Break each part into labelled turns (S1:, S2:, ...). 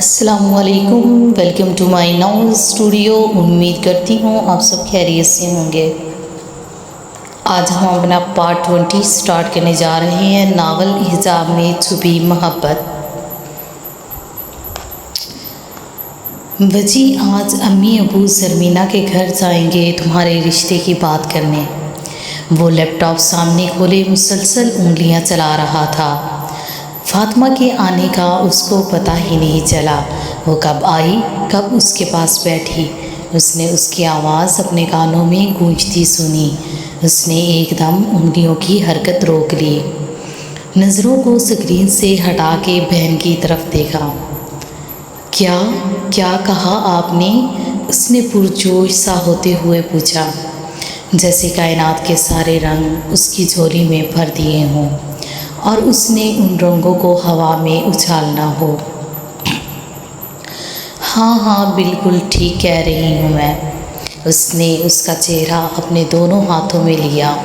S1: السلام علیکم، welcome to my now studio. امید کرتی ہوں آپ سب خیریت سے ہوں گے۔ آج ہم اپنا پارٹ 20 سٹارٹ کرنے جا رہے ہیں، ناول حجاب میں چھپی محبت۔ وجی آج امی ابو زرمینہ کے گھر جائیں گے تمہارے رشتے کی بات کرنے۔ وہ لیپ ٹاپ سامنے کھولے مسلسل انگلیاں چلا رہا تھا۔ فاطمہ کے آنے کا اس کو پتہ ہی نہیں چلا۔ وہ کب آئی، کب اس کے پاس بیٹھی۔ اس نے اس کی آواز اپنے کانوں میں گونجتی سنی۔ اس نے ایک دم انگلیوں کی حرکت روک لی، نظروں کو اسکرین سے ہٹا کے بہن کی طرف دیکھا۔ کیا کہا آپ نے؟ اس نے پرجوش سا ہوتے ہوئے پوچھا، جیسے کائنات کے سارے رنگ اس کی جھولی میں بھر دیے ہوں اور اس نے ان رنگوں کو ہوا میں اچھالنا ہو۔ ہاں بالکل ٹھیک کہہ رہی ہوں میں۔ اس نے اس کا چہرہ اپنے دونوں ہاتھوں میں لیا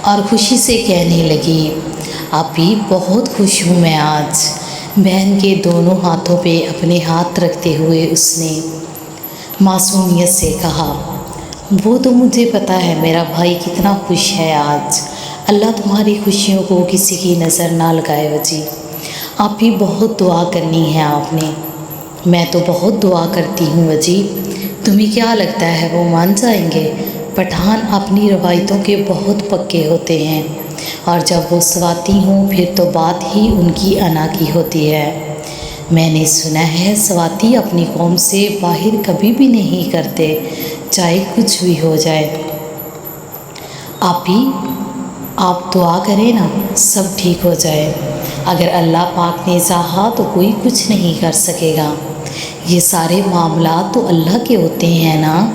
S1: اور خوشی سے کہنے لگی، ابھی بہت خوش ہوں میں آج۔ بہن کے دونوں ہاتھوں پہ اپنے ہاتھ رکھتے ہوئے اس نے معصومیت سے کہا، وہ تو مجھے پتہ ہے میرا بھائی کتنا خوش ہے آج۔ اللہ تمہاری خوشیوں کو کسی کی نظر نہ لگائے وجی۔ آپ بھی بہت دعا کرنی ہے آپ نے۔ میں تو بہت دعا کرتی ہوں وجی۔ تمہیں کیا لگتا ہے وہ مان جائیں گے؟ پٹھان اپنی روایتوں کے بہت پکے ہوتے ہیں اور جب وہ سواتی ہوں پھر تو بات ہی ان کی انا کی ہوتی ہے۔ میں نے سنا ہے سواتی اپنی قوم سے باہر کبھی بھی نہیں کرتے، چاہے کچھ بھی ہو جائے۔ آپ دعا کریں نا سب ٹھیک ہو جائے۔ اگر اللہ پاک نے چاہا تو کوئی کچھ نہیں کر سکے گا۔ یہ سارے معاملات تو اللہ کے ہوتے ہیں نا،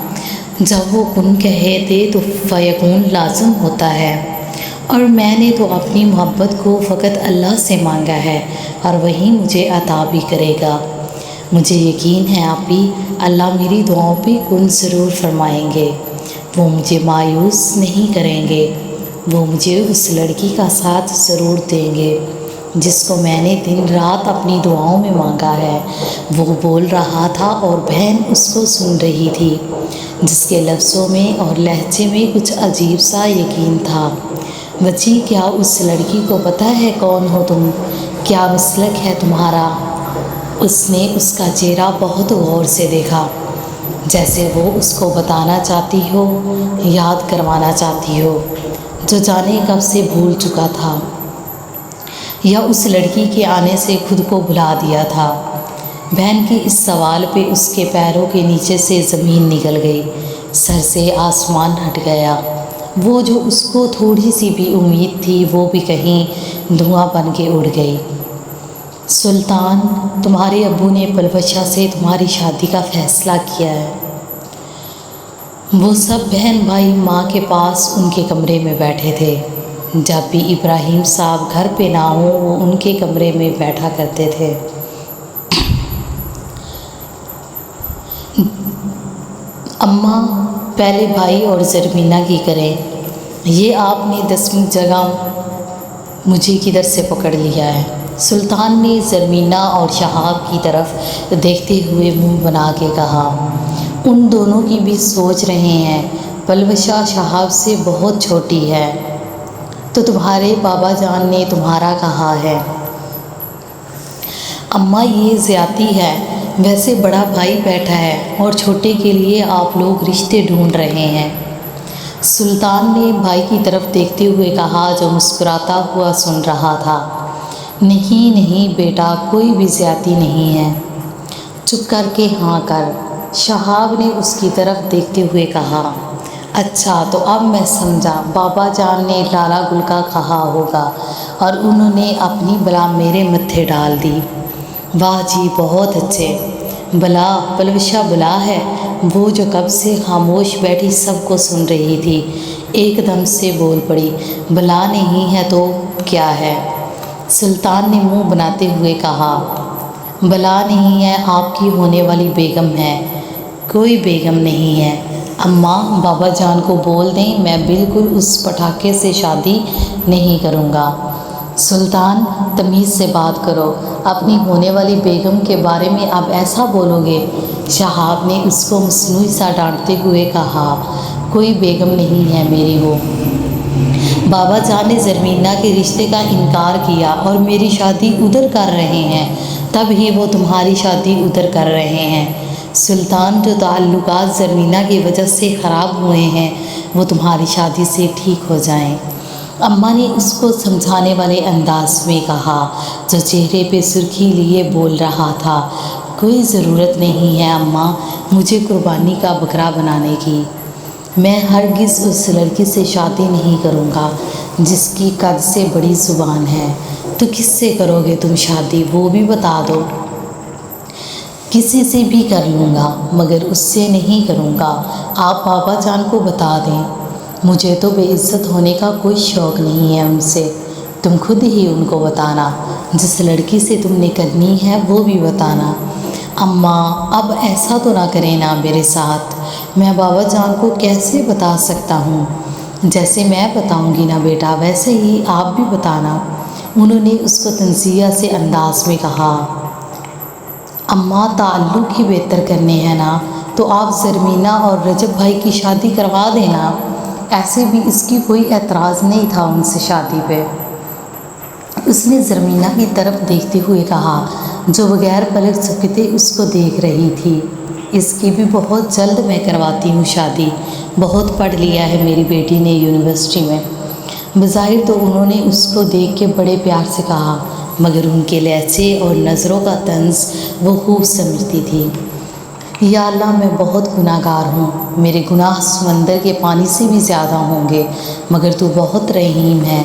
S1: جب وہ کن کہے دے تو فیکون لازم ہوتا ہے۔ اور میں نے تو اپنی محبت کو فقط اللہ سے مانگا ہے اور وہی مجھے عطا بھی کرے گا۔ مجھے یقین ہے آپ بھی اللہ میری دعاؤں پہ کن ضرور فرمائیں گے۔ وہ مجھے مایوس نہیں کریں گے۔ وہ مجھے اس لڑکی کا ساتھ ضرور دیں گے جس کو میں نے دن رات اپنی دعاؤں میں مانگا ہے۔ وہ بول رہا تھا اور بہن اس کو سن رہی تھی، جس کے لفظوں میں اور لہجے میں کچھ عجیب سا یقین تھا۔ وجی کیا اس لڑکی کو پتہ ہے کون ہو تم؟ کیا مسلک ہے تمہارا؟ اس نے اس کا چہرہ بہت غور سے دیکھا، جیسے وہ اس کو بتانا چاہتی ہو، یاد کروانا چاہتی ہو، جو جانے کب سے بھول چکا تھا یا اس لڑکی کے آنے سے خود کو بھلا دیا تھا۔ بہن کے اس سوال پہ اس کے پیروں کے نیچے سے زمین نکل گئی، سر سے آسمان ہٹ گیا۔ وہ جو اس کو تھوڑی سی بھی امید تھی وہ بھی کہیں دھواں بن کے اڑ گئی۔ سلطان، تمہارے ابو نے پلوشہ سے تمہاری شادی کا فیصلہ کیا ہے۔ وہ سب بہن بھائی ماں کے پاس ان کے کمرے میں بیٹھے تھے۔ جب بھی ابراہیم صاحب گھر پہ نہ ہوں وہ ان کے کمرے میں بیٹھا کرتے تھے۔ اماں پہلے بھائی اور زرمینہ کی کریں، یہ آپ نے 10ویں جگہ مجھے کدھر سے پکڑ لیا ہے؟ سلطان نے زرمینہ اور شہاب کی طرف دیکھتے ہوئے منہ بنا کے کہا، ان دونوں کی بھی سوچ رہے ہیں، پلوشہ شہاب سے بہت چھوٹی ہے۔ تو تمہارے بابا جان نے تمہارا کہا ہے؟ اماں یہ زیادتی ہے، ویسے بڑا بھائی بیٹھا ہے اور چھوٹے کے لیے آپ لوگ رشتے ڈھونڈ رہے ہیں۔ سلطان نے بھائی کی طرف دیکھتے ہوئے کہا جو مسکراتا ہوا سن رہا تھا، نہیں بیٹا، کوئی بھی زیادتی نہیں ہے۔ چپ کر کے ہاں کر۔ شہاب نے اس کی طرف دیکھتے ہوئے کہا، اچھا تو اب میں سمجھا، بابا جان نے لالا گل کا کہا ہوگا اور انہوں نے اپنی بلا میرے متھے ڈال دی۔ واہ جی بہت اچھے۔ بلا پلوشہ بلا ہے؟ وہ جو کب سے خاموش بیٹھی سب کو سن رہی تھی ایک دم سے بول پڑی، بلا نہیں ہے تو کیا ہے؟ سلطان نے منہ بناتے ہوئے کہا، بلا نہیں ہے، آپ کی ہونے والی بیگم ہے۔ کوئی بیگم نہیں ہے اماں، بابا جان کو بول دیں میں بالکل اس پٹاخے سے شادی نہیں کروں گا۔ سلطان تمیز سے بات کرو، اپنی ہونے والی بیگم کے بارے میں اب ایسا بولو گے؟ شہاب نے اس کو مصنوعی سا ڈانٹتے ہوئے کہا، کوئی بیگم نہیں ہے میری وہ۔ بابا جان نے زرمینہ کے رشتے کا انکار کیا اور میری شادی ادھر کر رہے ہیں، تب ہی وہ تمہاری شادی ادھر کر رہے ہیں۔ سلطان، جو تعلقات زرمینہ کی وجہ سے خراب ہوئے ہیں وہ تمہاری شادی سے ٹھیک ہو جائیں۔ اماں نے اس کو سمجھانے والے انداز میں کہا جو چہرے پہ سرخی لیے بول رہا تھا، کوئی ضرورت نہیں ہے اماں مجھے قربانی کا بکرا بنانے کی۔ میں ہرگز اس لڑکی سے شادی نہیں کروں گا جس کی قد سے بڑی زبان ہے۔ تو کس سے کرو گے تم شادی وہ بھی بتا دو۔ کسی سے بھی کر لوں گا مگر اس سے نہیں کروں گا، آپ بابا جان کو بتا دیں۔ مجھے تو بے عزت ہونے کا کوئی شوق نہیں ہے ان سے، تم خود ہی ان کو بتانا، جس لڑکی سے تم نے کرنی ہے وہ بھی بتانا۔ اماں اب ایسا تو نہ کریں نا میرے ساتھ، میں بابا جان کو کیسے بتا سکتا ہوں؟ جیسے میں بتاؤں گی نا بیٹا ویسے ہی آپ بھی بتانا، انہوں نے اس کو تنزیہ سے انداز میں کہا۔ اماں تعلق ہی بہتر کرنے ہیں نا تو آپ زرمینہ اور رجب بھائی کی شادی کروا دینا۔ ایسے بھی اس کی کوئی اعتراض نہیں تھا ان سے شادی پہ۔ اس نے زرمینہ کی طرف دیکھتے ہوئے کہا جو بغیر پلک جھپکتے اس کو دیکھ رہی تھی، اس کی بھی بہت جلد میں کرواتی ہوں شادی، بہت پڑھ لیا ہے میری بیٹی نے یونیورسٹی میں۔ بظاہر تو انہوں نے اس کو دیکھ کے بڑے پیار سے کہا مگر ان کے لہجے اور نظروں کا طنز وہ خوب سمجھتی تھی۔ یا اللہ میں بہت گناہ گار ہوں، میرے گناہ سمندر کے پانی سے بھی زیادہ ہوں گے مگر تو بہت رحیم ہے۔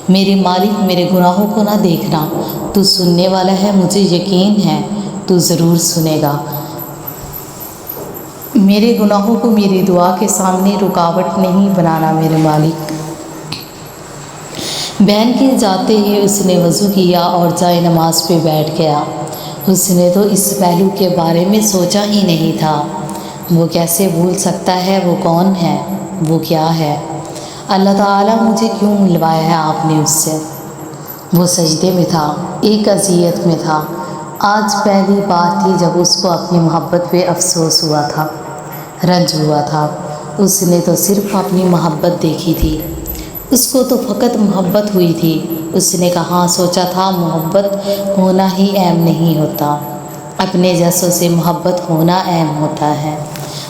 S1: میرے مالک میرے گناہوں کو نہ دیکھنا، تو سننے والا ہے مجھے یقین ہے تو ضرور سنے گا۔ میرے گناہوں کو میری دعا کے سامنے رکاوٹ نہیں بنانا میرے مالک۔ بہن کے جاتے ہی اس نے وضو کیا اور جائے نماز پہ بیٹھ گیا۔ اس نے تو اس پہلو کے بارے میں سوچا ہی نہیں تھا، وہ کیسے بھول سکتا ہے وہ کون ہے، وہ کیا ہے؟ اللہ تعالیٰ مجھے کیوں ملوایا ہے آپ نے اس سے؟ وہ سجدے میں تھا، ایک اذیت میں تھا۔ آج پہلی بار تھی جب اس کو اپنی محبت پہ افسوس ہوا تھا، رنج ہوا تھا۔ اس نے تو صرف اپنی محبت دیکھی تھی، اس کو تو فقط محبت ہوئی تھی۔ اس نے کہاں سوچا تھا محبت ہونا ہی اہم نہیں ہوتا، اپنے جیسوں سے محبت ہونا اہم ہوتا ہے۔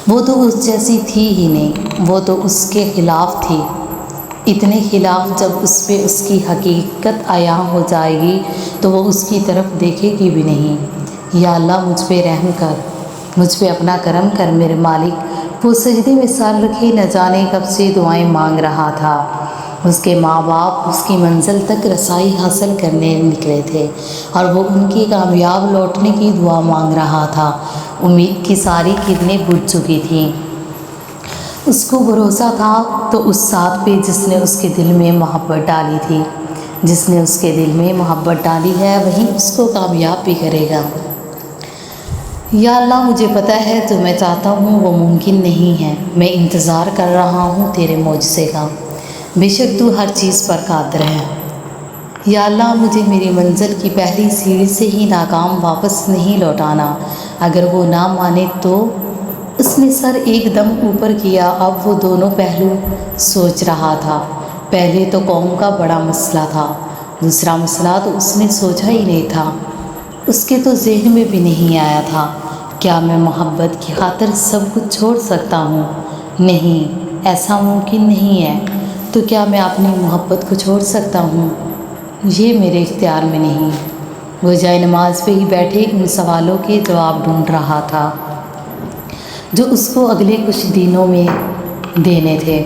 S1: وہ تو اس جیسی تھی ہی نہیں، وہ تو اس کے خلاف تھی۔ اتنے خلاف جب اس پہ اس کی حقیقت عیاں ہو جائے گی تو وہ اس کی طرف دیکھے گی بھی نہیں۔ یا اللہ مجھ پہ رحم کر، مجھ پہ اپنا کرم کر میرے مالک۔ وہ سجدے میں سر رکھے نہ جانے کب سے دعائیں مانگ رہا تھا۔ اس کے ماں باپ اس کی منزل تک رسائی حاصل کرنے نکلے تھے اور وہ ان کی کامیاب لوٹنے کی دعا مانگ رہا تھا۔ امید کی ساری کرنیں بجھ چکی تھیں۔ اس کو بھروسہ تھا تو اس ذات پہ جس نے اس کے دل میں محبت ڈالی تھی، جس نے اس کے دل میں محبت ڈالی ہے وہی اس کو کامیاب بھی کرے گا۔ یا اللہ مجھے پتہ ہے جو میں چاہتا ہوں وہ ممکن نہیں ہے، میں انتظار کر رہا ہوں تیرے معجزے کا، بے شک تو ہر چیز پر قادر ہے۔ یا اللہ مجھے میری منزل کی پہلی سیڑھی سے ہی ناکام واپس نہیں لوٹانا، اگر وہ نہ مانے تو۔ اس نے سر ایک دم اوپر کیا، اب وہ دونوں پہلو سوچ رہا تھا۔ پہلے تو قوم کا بڑا مسئلہ تھا، دوسرا مسئلہ تو اس نے سوچا ہی نہیں تھا، اس کے تو ذہن میں بھی نہیں آیا تھا۔ کیا میں محبت کی خاطر سب کچھ چھوڑ سکتا ہوں؟ نہیں، ایسا ممکن نہیں ہے۔ تو کیا میں اپنی محبت کو چھوڑ سکتا ہوں؟ یہ میرے اختیار میں نہیں۔ وہ جائے نماز پہ ہی بیٹھے ان سوالوں کے جواب ڈھونڈ رہا تھا جو اس کو اگلے کچھ دنوں میں دینے تھے۔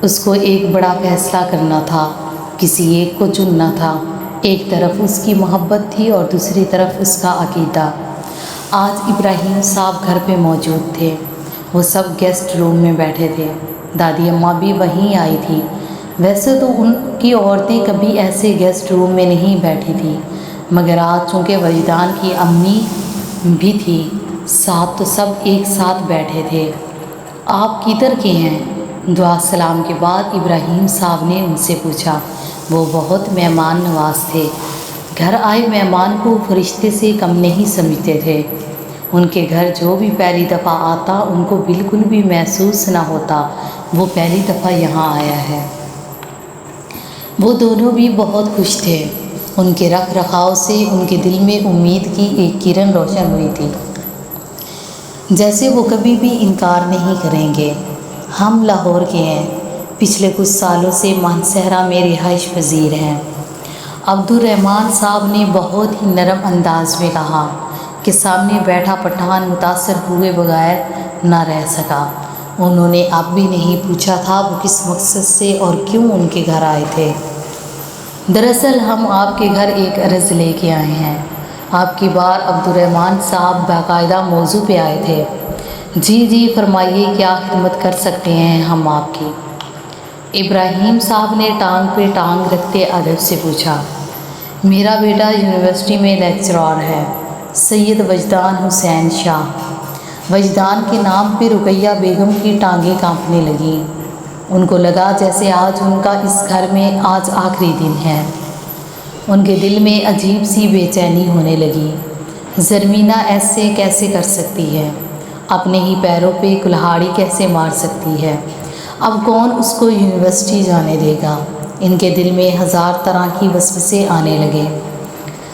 S1: اس کو ایک بڑا فیصلہ کرنا تھا، کسی ایک کو چننا تھا۔ ایک طرف اس کی محبت تھی اور دوسری طرف اس کا عقیدہ۔ آج ابراہیم صاحب گھر پہ موجود تھے، وہ سب گیسٹ روم میں بیٹھے تھے، دادی اماں بھی وہیں آئی تھی۔ ویسے تو ان کی عورتیں کبھی ایسے گیسٹ روم میں نہیں بیٹھی تھیں مگر آج چونکہ وجدان کی امی بھی تھی ساتھ تو سب ایک ساتھ بیٹھے تھے۔ آپ کدھر کے ہیں؟ دعا سلام کے بعد ابراہیم صاحب نے ان سے پوچھا۔ وہ بہت مہمان نواز تھے۔ گھر آئے مہمان کو فرشتے سے کم نہیں سمجھتے تھے۔ ان کے گھر جو بھی پہلی دفعہ آتا ان کو بالکل بھی محسوس نہ ہوتا وہ پہلی دفعہ یہاں آیا ہے۔ وہ دونوں بھی بہت خوش تھے۔ ان کے رکھ رکھاؤ سے ان کے دل میں امید کی ایک کرن روشن ہوئی تھی، جیسے وہ کبھی بھی انکار نہیں کریں گے۔ ہم لاہور کے ہیں، پچھلے کچھ سالوں سے مانسہرہ میں رہائش پذیر ہیں۔ عبدالرحمن صاحب نے بہت ہی نرم انداز میں کہا کہ سامنے بیٹھا پٹھان متاثر ہوئے بغیر نہ رہ سکا۔ انہوں نے اب بھی نہیں پوچھا تھا وہ کس مقصد سے اور کیوں ان کے گھر آئے تھے۔ دراصل ہم آپ کے گھر ایک عرض لے کے آئے ہیں۔ آپ کی بار عبدالرحمن صاحب باقاعدہ موضوع پہ آئے تھے۔ جی فرمائیے، کیا خدمت کر سکتے ہیں ہم آپ کی؟ ابراہیم صاحب نے ٹانگ پہ ٹانگ رکھتے ادب سے پوچھا۔ میرا بیٹا یونیورسٹی میں لیکچرار ہے، سید وجدان حسین شاہ۔ وجدان کے نام پہ رقیہ بیگم کی ٹانگیں کانپنے لگیں۔ ان کو لگا جیسے آج ان کا اس گھر میں آج آخری دن ہے۔ ان کے دل میں عجیب سی بے چینی ہونے لگی۔ زرمینہ ایسے کیسے کر سکتی ہے؟ اپنے ہی پیروں پہ کلہاڑی کیسے مار سکتی ہے؟ اب کون اس کو یونیورسٹی جانے دے گا؟ ان کے دل میں ہزار طرح کی وسوسے آنے لگے۔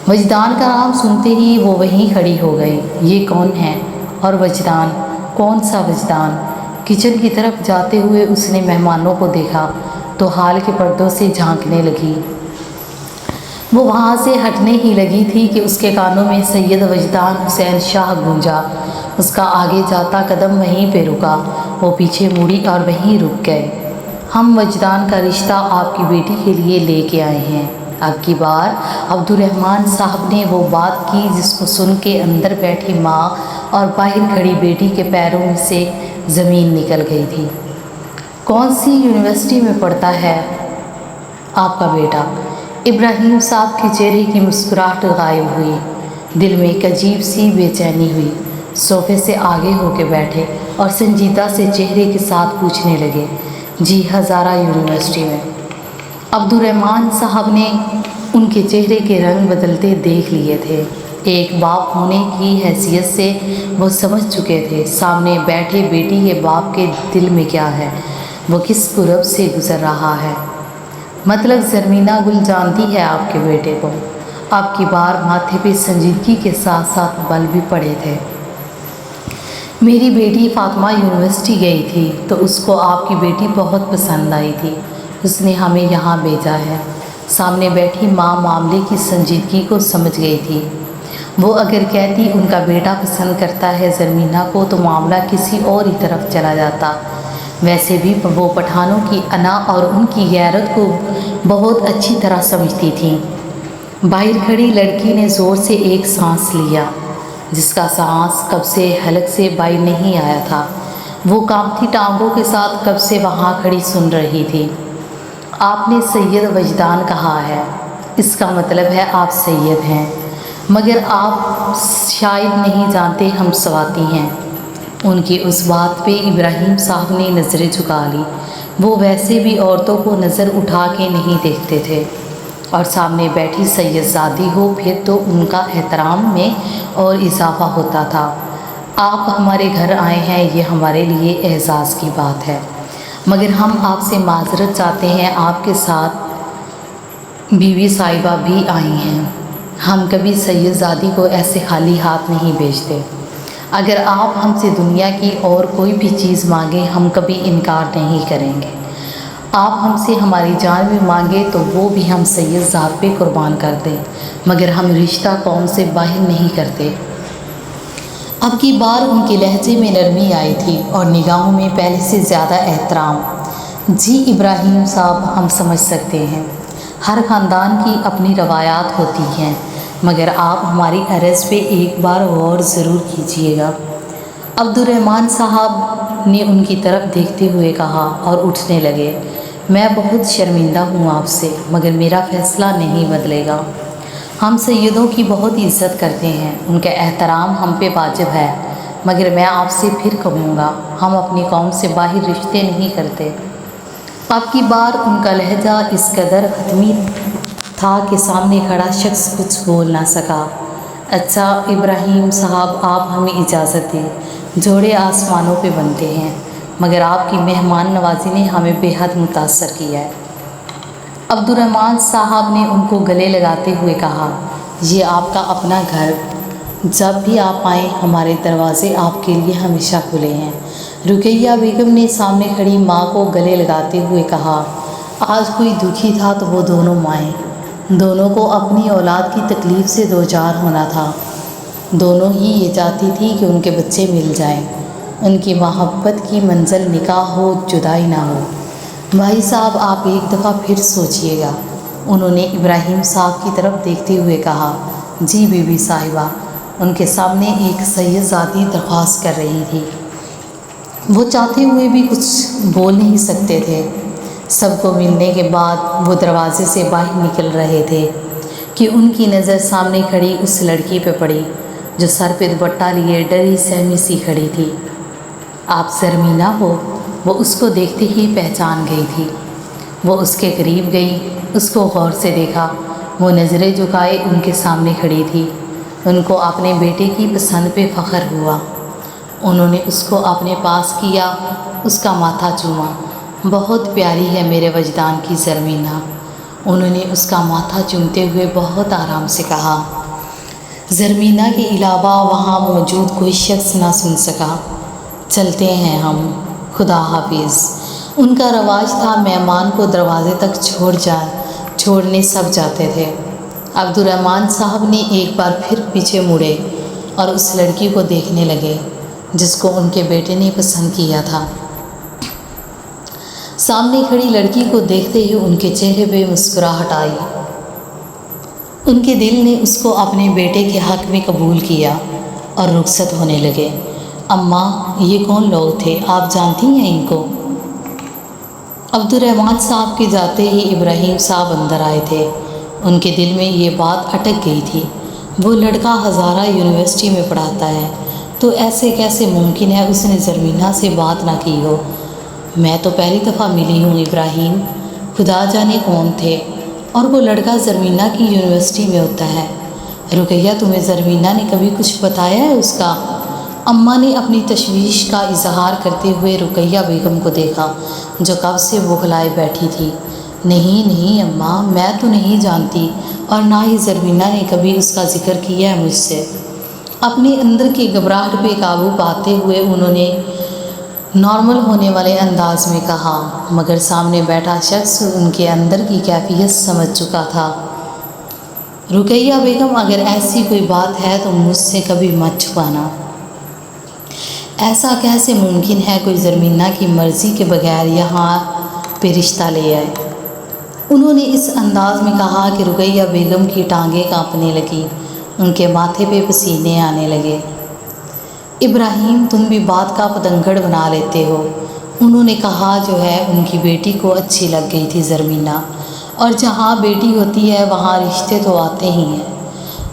S1: وجدان کا نام سنتے ہی وہ وہیں کھڑی ہو گئی۔ یہ کون ہے؟ اور وجدان؟ کون سا وجدان؟ کچن کی طرف جاتے ہوئے اس نے مہمانوں کو دیکھا تو ہال کے پردوں سے جھانکنے لگی۔ وہ وہاں سے ہٹنے ہی لگی تھی کہ اس کے کانوں میں سید وجدان حسین شاہ گونجا۔ اس کا آگے جاتا قدم وہیں پہ رکا۔ وہ پیچھے مڑی اور وہیں رک گئے۔ ہم وجدان کا رشتہ آپ کی بیٹی کے لیے لے کے آئے ہیں۔ اب کی بار عبدالرحمن صاحب نے وہ بات کی جس کو سن کے اندر بیٹھی ماں اور باہر کھڑی بیٹی کے پیروں سے زمین نکل گئی تھی۔ کون سی یونیورسٹی میں پڑھتا ہے آپ کا بیٹا؟ ابراہیم صاحب کے چہرے کی مسکراہٹ غائب ہوئی۔ دل میں ایک عجیب سی بے چینی ہوئی۔ صوفے سے آگے ہو کے بیٹھے اور سنجیدہ سے چہرے کے ساتھ پوچھنے لگے، جی ہزارہ یونیورسٹی میں۔ عبدالرحمن صاحب نے ان کے چہرے کے رنگ بدلتے دیکھ لیے تھے۔ ایک باپ ہونے کی حیثیت سے وہ سمجھ چکے تھے سامنے بیٹھے بیٹی کے باپ کے دل میں کیا ہے، وہ کس کرب سے گزر رہا ہے۔ مطلب زرمینہ گل جانتی ہے آپ کے بیٹے کو؟ آپ کی بار ماتھے پہ سنجیدگی کے ساتھ ساتھ بل بھی پڑے تھے۔ میری بیٹی فاطمہ یونیورسٹی گئی تھی تو اس کو آپ کی بیٹی بہت پسند آئی تھی، اس نے ہمیں یہاں بھیجا ہے۔ سامنے بیٹھی ماں معاملے کی سنجیدگی کو سمجھ گئی تھی۔ وہ اگر کہتی ان کا بیٹا پسند کرتا ہے زرمینہ کو تو معاملہ کسی اور ہی طرف چلا جاتا۔ ویسے بھی وہ پٹھانوں کی انا اور ان کی غیرت کو بہت اچھی طرح سمجھتی تھیں۔ باہر کھڑی لڑکی نے زور سے ایک سانس لیا، جس کا سانس کب سے حلق سے باہر نہیں آیا تھا۔ وہ کانپتی ٹانگوں کے ساتھ کب سے وہاں کھڑی سن رہی تھی۔ آپ نے سید وجدان کہا ہے، اس کا مطلب ہے آپ سید ہیں، مگر آپ شاید نہیں جانتے ہم سواتی ہیں۔ ان کی اس بات پہ ابراہیم صاحب نے نظریں جھکا لی۔ وہ ویسے بھی عورتوں کو نظر اٹھا کے نہیں دیکھتے تھے، اور سامنے بیٹھی سید زادی ہو پھر تو ان کا احترام میں اور اضافہ ہوتا تھا۔ آپ ہمارے گھر آئے ہیں یہ ہمارے لیے اعزاز کی بات ہے، مگر ہم آپ سے معذرت چاہتے ہیں، آپ کے ساتھ بیوی صاحبہ بھی آئی ہیں۔ ہم کبھی سید زادی کو ایسے خالی ہاتھ نہیں بھیجتے۔ اگر آپ ہم سے دنیا کی اور کوئی بھی چیز مانگیں ہم کبھی انکار نہیں کریں گے۔ آپ ہم سے ہماری جان بھی مانگے تو وہ بھی ہم سید ذات پہ قربان کر دیں، مگر ہم رشتہ قوم سے باہر نہیں کرتے۔ اب کی بار ان کے لہجے میں نرمی آئی تھی اور نگاہوں میں پہلے سے زیادہ احترام۔ جی ابراہیم صاحب، ہم سمجھ سکتے ہیں، ہر خاندان کی اپنی روایات ہوتی ہیں، مگر آپ ہماری عرض پہ ایک بار غور ضرور کیجیے گا۔ عبدالرحمن صاحب نے ان کی طرف دیکھتے ہوئے کہا اور اٹھنے لگے۔ میں بہت شرمندہ ہوں آپ سے، مگر میرا فیصلہ نہیں بدلے گا۔ ہم سیدوں کی بہت عزت کرتے ہیں، ان کا احترام ہم پہ واجب ہے، مگر میں آپ سے پھر کہوں گا، ہم اپنی قوم سے باہر رشتے نہیں کرتے۔ آپ کی بار ان کا لہجہ اس قدر حتمی تھا کہ سامنے کھڑا شخص کچھ بول نہ سکا۔ اچھا ابراہیم صاحب، آپ ہمیں اجازت دیں، جوڑے آسمانوں پہ بنتے ہیں، مگر آپ کی مہمان نوازی نے ہمیں بے حد متاثر کیا ہے۔ عبد الرحمن صاحب نے ان کو گلے لگاتے ہوئے کہا، یہ آپ کا اپنا گھر، جب بھی آپ آئیں ہمارے دروازے آپ کے لیے ہمیشہ کھلے ہیں۔ رقیہ بیگم نے سامنے کھڑی ماں کو گلے لگاتے ہوئے کہا، آج کوئی دکھی تھا تو وہ دونوں مائیں، دونوں کو اپنی اولاد کی تکلیف سے دوچار ہونا تھا، دونوں ہی یہ چاہتی تھی کہ ان کے بچے مل جائیں، ان کی محبت کی منزل نکاح ہو، جدائی نہ ہو۔ بھائی صاحب، آپ ایک دفعہ پھر سوچئے گا، انہوں نے ابراہیم صاحب کی طرف دیکھتے ہوئے کہا۔ جی بی بی صاحبہ، ان کے سامنے ایک سید زادی درخواست کر رہی تھی، وہ چاہتے ہوئے بھی کچھ بول نہیں سکتے تھے۔ سب کو ملنے کے بعد وہ دروازے سے باہر نکل رہے تھے کہ ان کی نظر سامنے کھڑی اس لڑکی پہ پڑی جو سر پہ دوپٹہ لیے ڈری سہمی سی کھڑی تھی۔ آپ زرمینہ ہو؟ وہ اس کو دیکھتے ہی پہچان گئی تھی۔ وہ اس کے قریب گئی، اس کو غور سے دیکھا، وہ نظریں جھکائے ان کے سامنے کھڑی تھی۔ ان کو اپنے بیٹے کی پسند پہ فخر ہوا۔ انہوں نے اس کو اپنے پاس کیا، اس کا ماتھا چوما۔ بہت پیاری ہے میرے وجدان کی زرمینہ، انہوں نے اس کا ماتھا چومتے ہوئے بہت آرام سے کہا۔ زرمینہ کے علاوہ وہاں موجود کوئی شخص نہ سن سکا۔ چلتے ہیں ہم، خدا حافظ۔ ان کا رواج تھا مہمان کو دروازے تک چھوڑنے سب جاتے تھے۔ عبد الرحمن صاحب نے ایک بار پھر پیچھے مڑے اور اس لڑکی کو دیکھنے لگے جس کو ان کے بیٹے نے پسند کیا تھا۔ سامنے کھڑی لڑکی کو دیکھتے ہی ان کے چہرے پہ مسکراہٹ آئی۔ ان کے دل نے اس کو اپنے بیٹے کے حق میں قبول کیا اور رخصت ہونے لگے۔ اماں، یہ کون لوگ تھے؟ آپ جانتی ہیں ان کو؟ عبد الرحمن صاحب کے جاتے ہی ابراہیم صاحب اندر آئے تھے۔ ان کے دل میں یہ بات اٹک گئی تھی، وہ لڑکا ہزارہ یونیورسٹی میں پڑھاتا ہے تو ایسے کیسے ممکن ہے اس نے زرمینہ سے بات نہ کی ہو؟ میں تو پہلی دفعہ ملی ہوں ابراہیم، خدا جانے کون تھے، اور وہ لڑکا زرمینہ کی یونیورسٹی میں ہوتا ہے۔ رقیہ، تمہیں زرمینہ نے کبھی کچھ بتایا ہے اس کا؟ اماں نے اپنی تشویش کا اظہار کرتے ہوئے رقیہ بیگم کو دیکھا جو کب سے بوکھلائے بیٹھی تھی۔ نہیں اماں، میں تو نہیں جانتی، اور نہ ہی زرمینہ نے کبھی اس کا ذکر کیا ہے مجھ سے۔ اپنے اندر کی گھبراہٹ پہ قابو پاتے ہوئے انہوں نے نارمل ہونے والے انداز میں کہا، مگر سامنے بیٹھا شخص ان کے اندر کی کیفیت سمجھ چکا تھا۔ رقیہ بیگم، اگر ایسی کوئی بات ہے تو مجھ سے کبھی مت چھپانا۔ ایسا کیسے ممکن ہے کوئی زرمینہ کی مرضی کے بغیر یہاں پہ رشتہ لے آئے؟ انہوں نے اس انداز میں کہا کہ رقیہ بیگم کی ٹانگیں کانپنے لگیں، ان کے ماتھے پہ پسینے آنے لگے۔ ابراہیم، تم بھی بات کا پتنگڑ بنا لیتے ہو۔ انہوں نے کہا، جو ہے ان کی بیٹی کو اچھی لگ گئی تھی زرمینہ، اور جہاں بیٹی ہوتی ہے وہاں رشتے تو آتے ہی ہیں،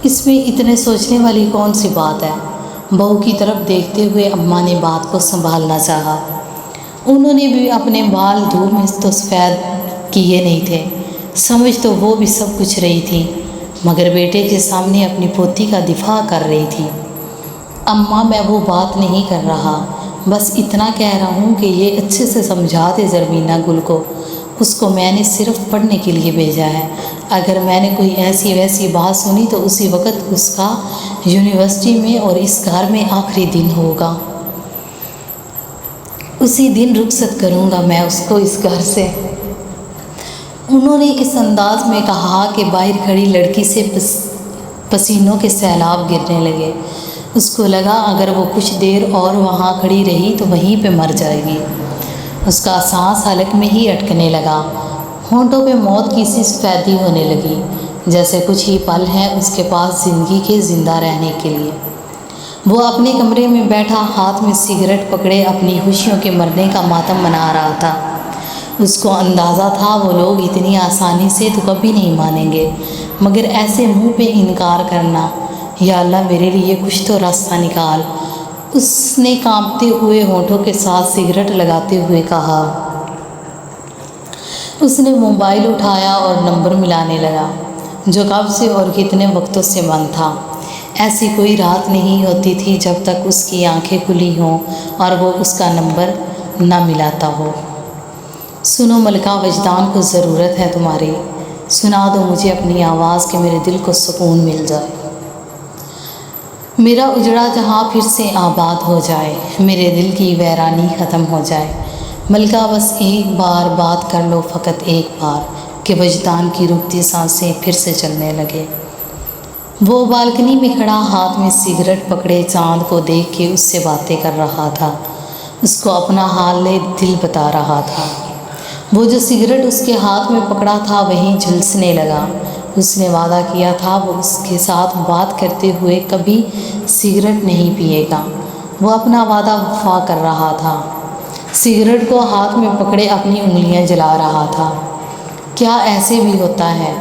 S1: اس میں اتنے سوچنے والی کون سی بات ہے؟ بہو کی طرف دیکھتے ہوئے اماں نے بات کو سنبھالنا چاہا۔ انہوں نے بھی اپنے بال دھوپ میں تو سفید کیے نہیں تھے، سمجھ تو وہ بھی سب کچھ رہی تھی، مگر بیٹے کے سامنے اپنی پوتی کا دفاع کر رہی تھی۔ اماں، میں وہ بات نہیں کر رہا، بس اتنا کہہ رہا ہوں کہ یہ اچھے سے سمجھا دے زرمینہ گل کو، اس کو میں نے صرف پڑھنے کے لیے بھیجا ہے، اگر میں نے کوئی ایسی ویسی بات سنی تو اسی وقت اس کا یونیورسٹی میں اور اس گھر میں آخری دن ہوگا، اسی دن رخصت کروں گا میں اس کو اس گھر سے۔ انہوں نے اس انداز میں کہا کہ باہر کھڑی لڑکی سے پسینوں کے سیلاب گرنے لگے۔ اس کو لگا اگر وہ کچھ دیر اور وہاں کھڑی رہی تو وہیں پہ مر جائے گی۔ اس کا سانس حلق میں ہی اٹکنے لگا، ہونٹوں پہ موت کی سی سفیدی ہونے لگی، جیسے کچھ ہی پل ہیں اس کے پاس زندگی کے زندہ رہنے کے لیے۔ وہ اپنے کمرے میں بیٹھا ہاتھ میں سگریٹ پکڑے اپنی خوشیوں کے مرنے کا ماتم منا رہا تھا۔ اس کو اندازہ تھا وہ لوگ اتنی آسانی سے تو کبھی نہیں مانیں گے، مگر ایسے منہ پہ انکار کرنا، یا اللہ میرے لیے کچھ تو راستہ نکال۔ اس نے کانپتے ہوئے ہونٹوں کے ساتھ سگریٹ لگاتے ہوئے کہا، اس نے موبائل اٹھایا اور نمبر ملانے لگا جو کب سے اور کتنے وقتوں سے بند تھا۔ ایسی کوئی رات نہیں ہوتی تھی جب تک اس کی آنکھیں کھلی ہوں اور وہ اس کا نمبر نہ ملاتا ہو۔ سنو ملکہ، وجدان کو ضرورت ہے تمہاری، سنا دو مجھے اپنی آواز کہ میرے دل کو سکون مل جائے، میرا اجڑا جہاں پھر سے آباد ہو جائے، میرے دل کی ویرانی ختم ہو جائے۔ ملکہ بس ایک بار بات کر لو، فقط ایک بار، کہ وجدان کی رکتی سانسیں پھر سے چلنے لگے۔ وہ بالکنی میں کھڑا ہاتھ میں سگریٹ پکڑے چاند کو دیکھ کے اس سے باتیں کر رہا تھا، اس کو اپنا حال دل بتا رہا تھا۔ وہ جو سگریٹ اس کے ہاتھ میں پکڑا تھا وہیں جھلسنے لگا۔ اس نے وعدہ کیا تھا وہ اس کے ساتھ بات کرتے ہوئے کبھی سگریٹ نہیں پیے گا۔ وہ اپنا وعدہ وفا کر رہا تھا، سگریٹ کو ہاتھ میں پکڑے اپنی انگلیاں جلا رہا تھا۔ کیا ایسے بھی ہوتا ہے؟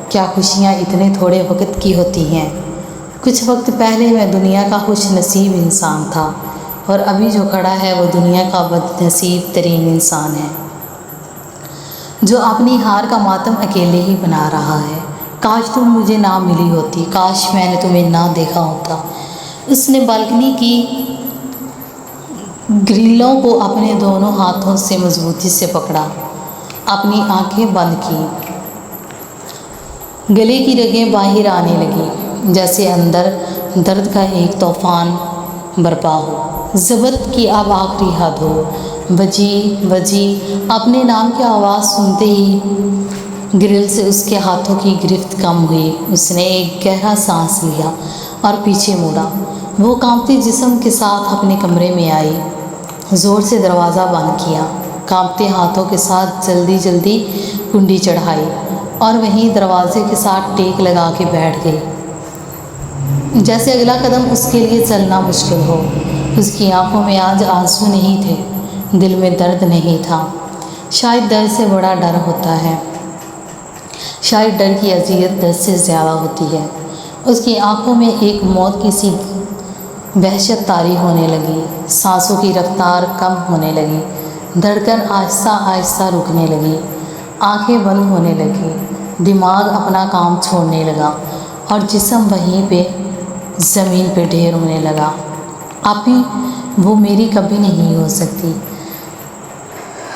S1: کیا خوشیاں اتنے تھوڑے وقت کی ہوتی ہیں؟ کچھ وقت پہلے میں دنیا کا خوش نصیب انسان تھا اور ابھی جو کھڑا ہے وہ دنیا کا بد نصیب ترین انسان ہے، جو اپنی ہار کا ماتم اکیلے ہی بنا رہا ہے۔ کاش تم مجھے نہ ملی ہوتی، کاش میں نے تمہیں نہ دیکھا ہوتا۔ اس نے بالکنی کی گرلوں کو اپنے دونوں ہاتھوں سے مضبوطی سے پکڑا، اپنی آنکھیں بند کی، گلے کی رگیں باہر آنے لگیں جیسے اندر درد کا ایک طوفان برپا ہو۔ ضبط کی اب آخری حد ہو۔ وجی وجی اپنے نام کی آواز سنتے ہی گرل سے اس کے ہاتھوں کی گرفت کم ہوئی۔ اس نے ایک گہرا سانس لیا اور پیچھے مڑا۔ وہ کانپتے جسم کے ساتھ اپنے کمرے میں آئی، زور سے دروازہ بند کیا، کانپتے ہاتھوں کے ساتھ جلدی جلدی کنڈی چڑھائی اور وہیں دروازے کے ساتھ ٹیک لگا کے بیٹھ گئی، جیسے اگلا قدم اس کے لیے چلنا مشکل ہو۔ اس کی آنکھوں میں آج آنسو نہیں تھے، دل میں درد نہیں تھا۔ شاید درد سے بڑا ڈر ہوتا ہے، شاید ڈر کی اذیت درد سے زیادہ ہوتی ہے۔ اس کی آنکھوں میں ایک موت کی سی وحشت طاری ہونے لگی، سانسوں کی رفتار کم ہونے لگی، دھڑکن آہستہ آہستہ رکنے لگی، آنکھیں بند ہونے لگی، دماغ اپنا کام چھوڑنے لگا اور جسم وہیں پہ زمین پہ ڈھیر ہونے لگا۔ آپی، وہ میری کبھی نہیں ہو سکتی۔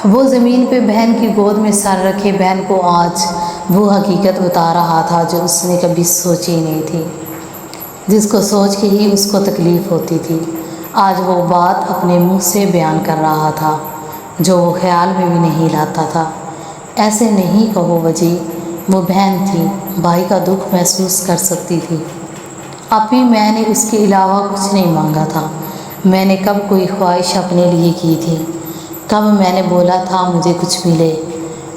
S1: وہ زمین پہ بہن کی گود میں سر رکھے بہن کو آج وہ حقیقت بتا رہا تھا جو اس نے کبھی سوچی نہیں تھی، جس کو سوچ کے ہی اس کو تکلیف ہوتی تھی۔ آج وہ بات اپنے منہ سے بیان کر رہا تھا جو وہ خیال میں بھی نہیں لاتا تھا۔ ایسے نہیں کہو وجی، وہ بہن تھی، بھائی کا دکھ محسوس کر سکتی تھی۔ آپی، میں نے اس کے علاوہ کچھ نہیں مانگا تھا۔ میں نے کب کوئی خواہش اپنے لیے کی تھی؟ کب میں نے بولا تھا مجھے کچھ ملے؟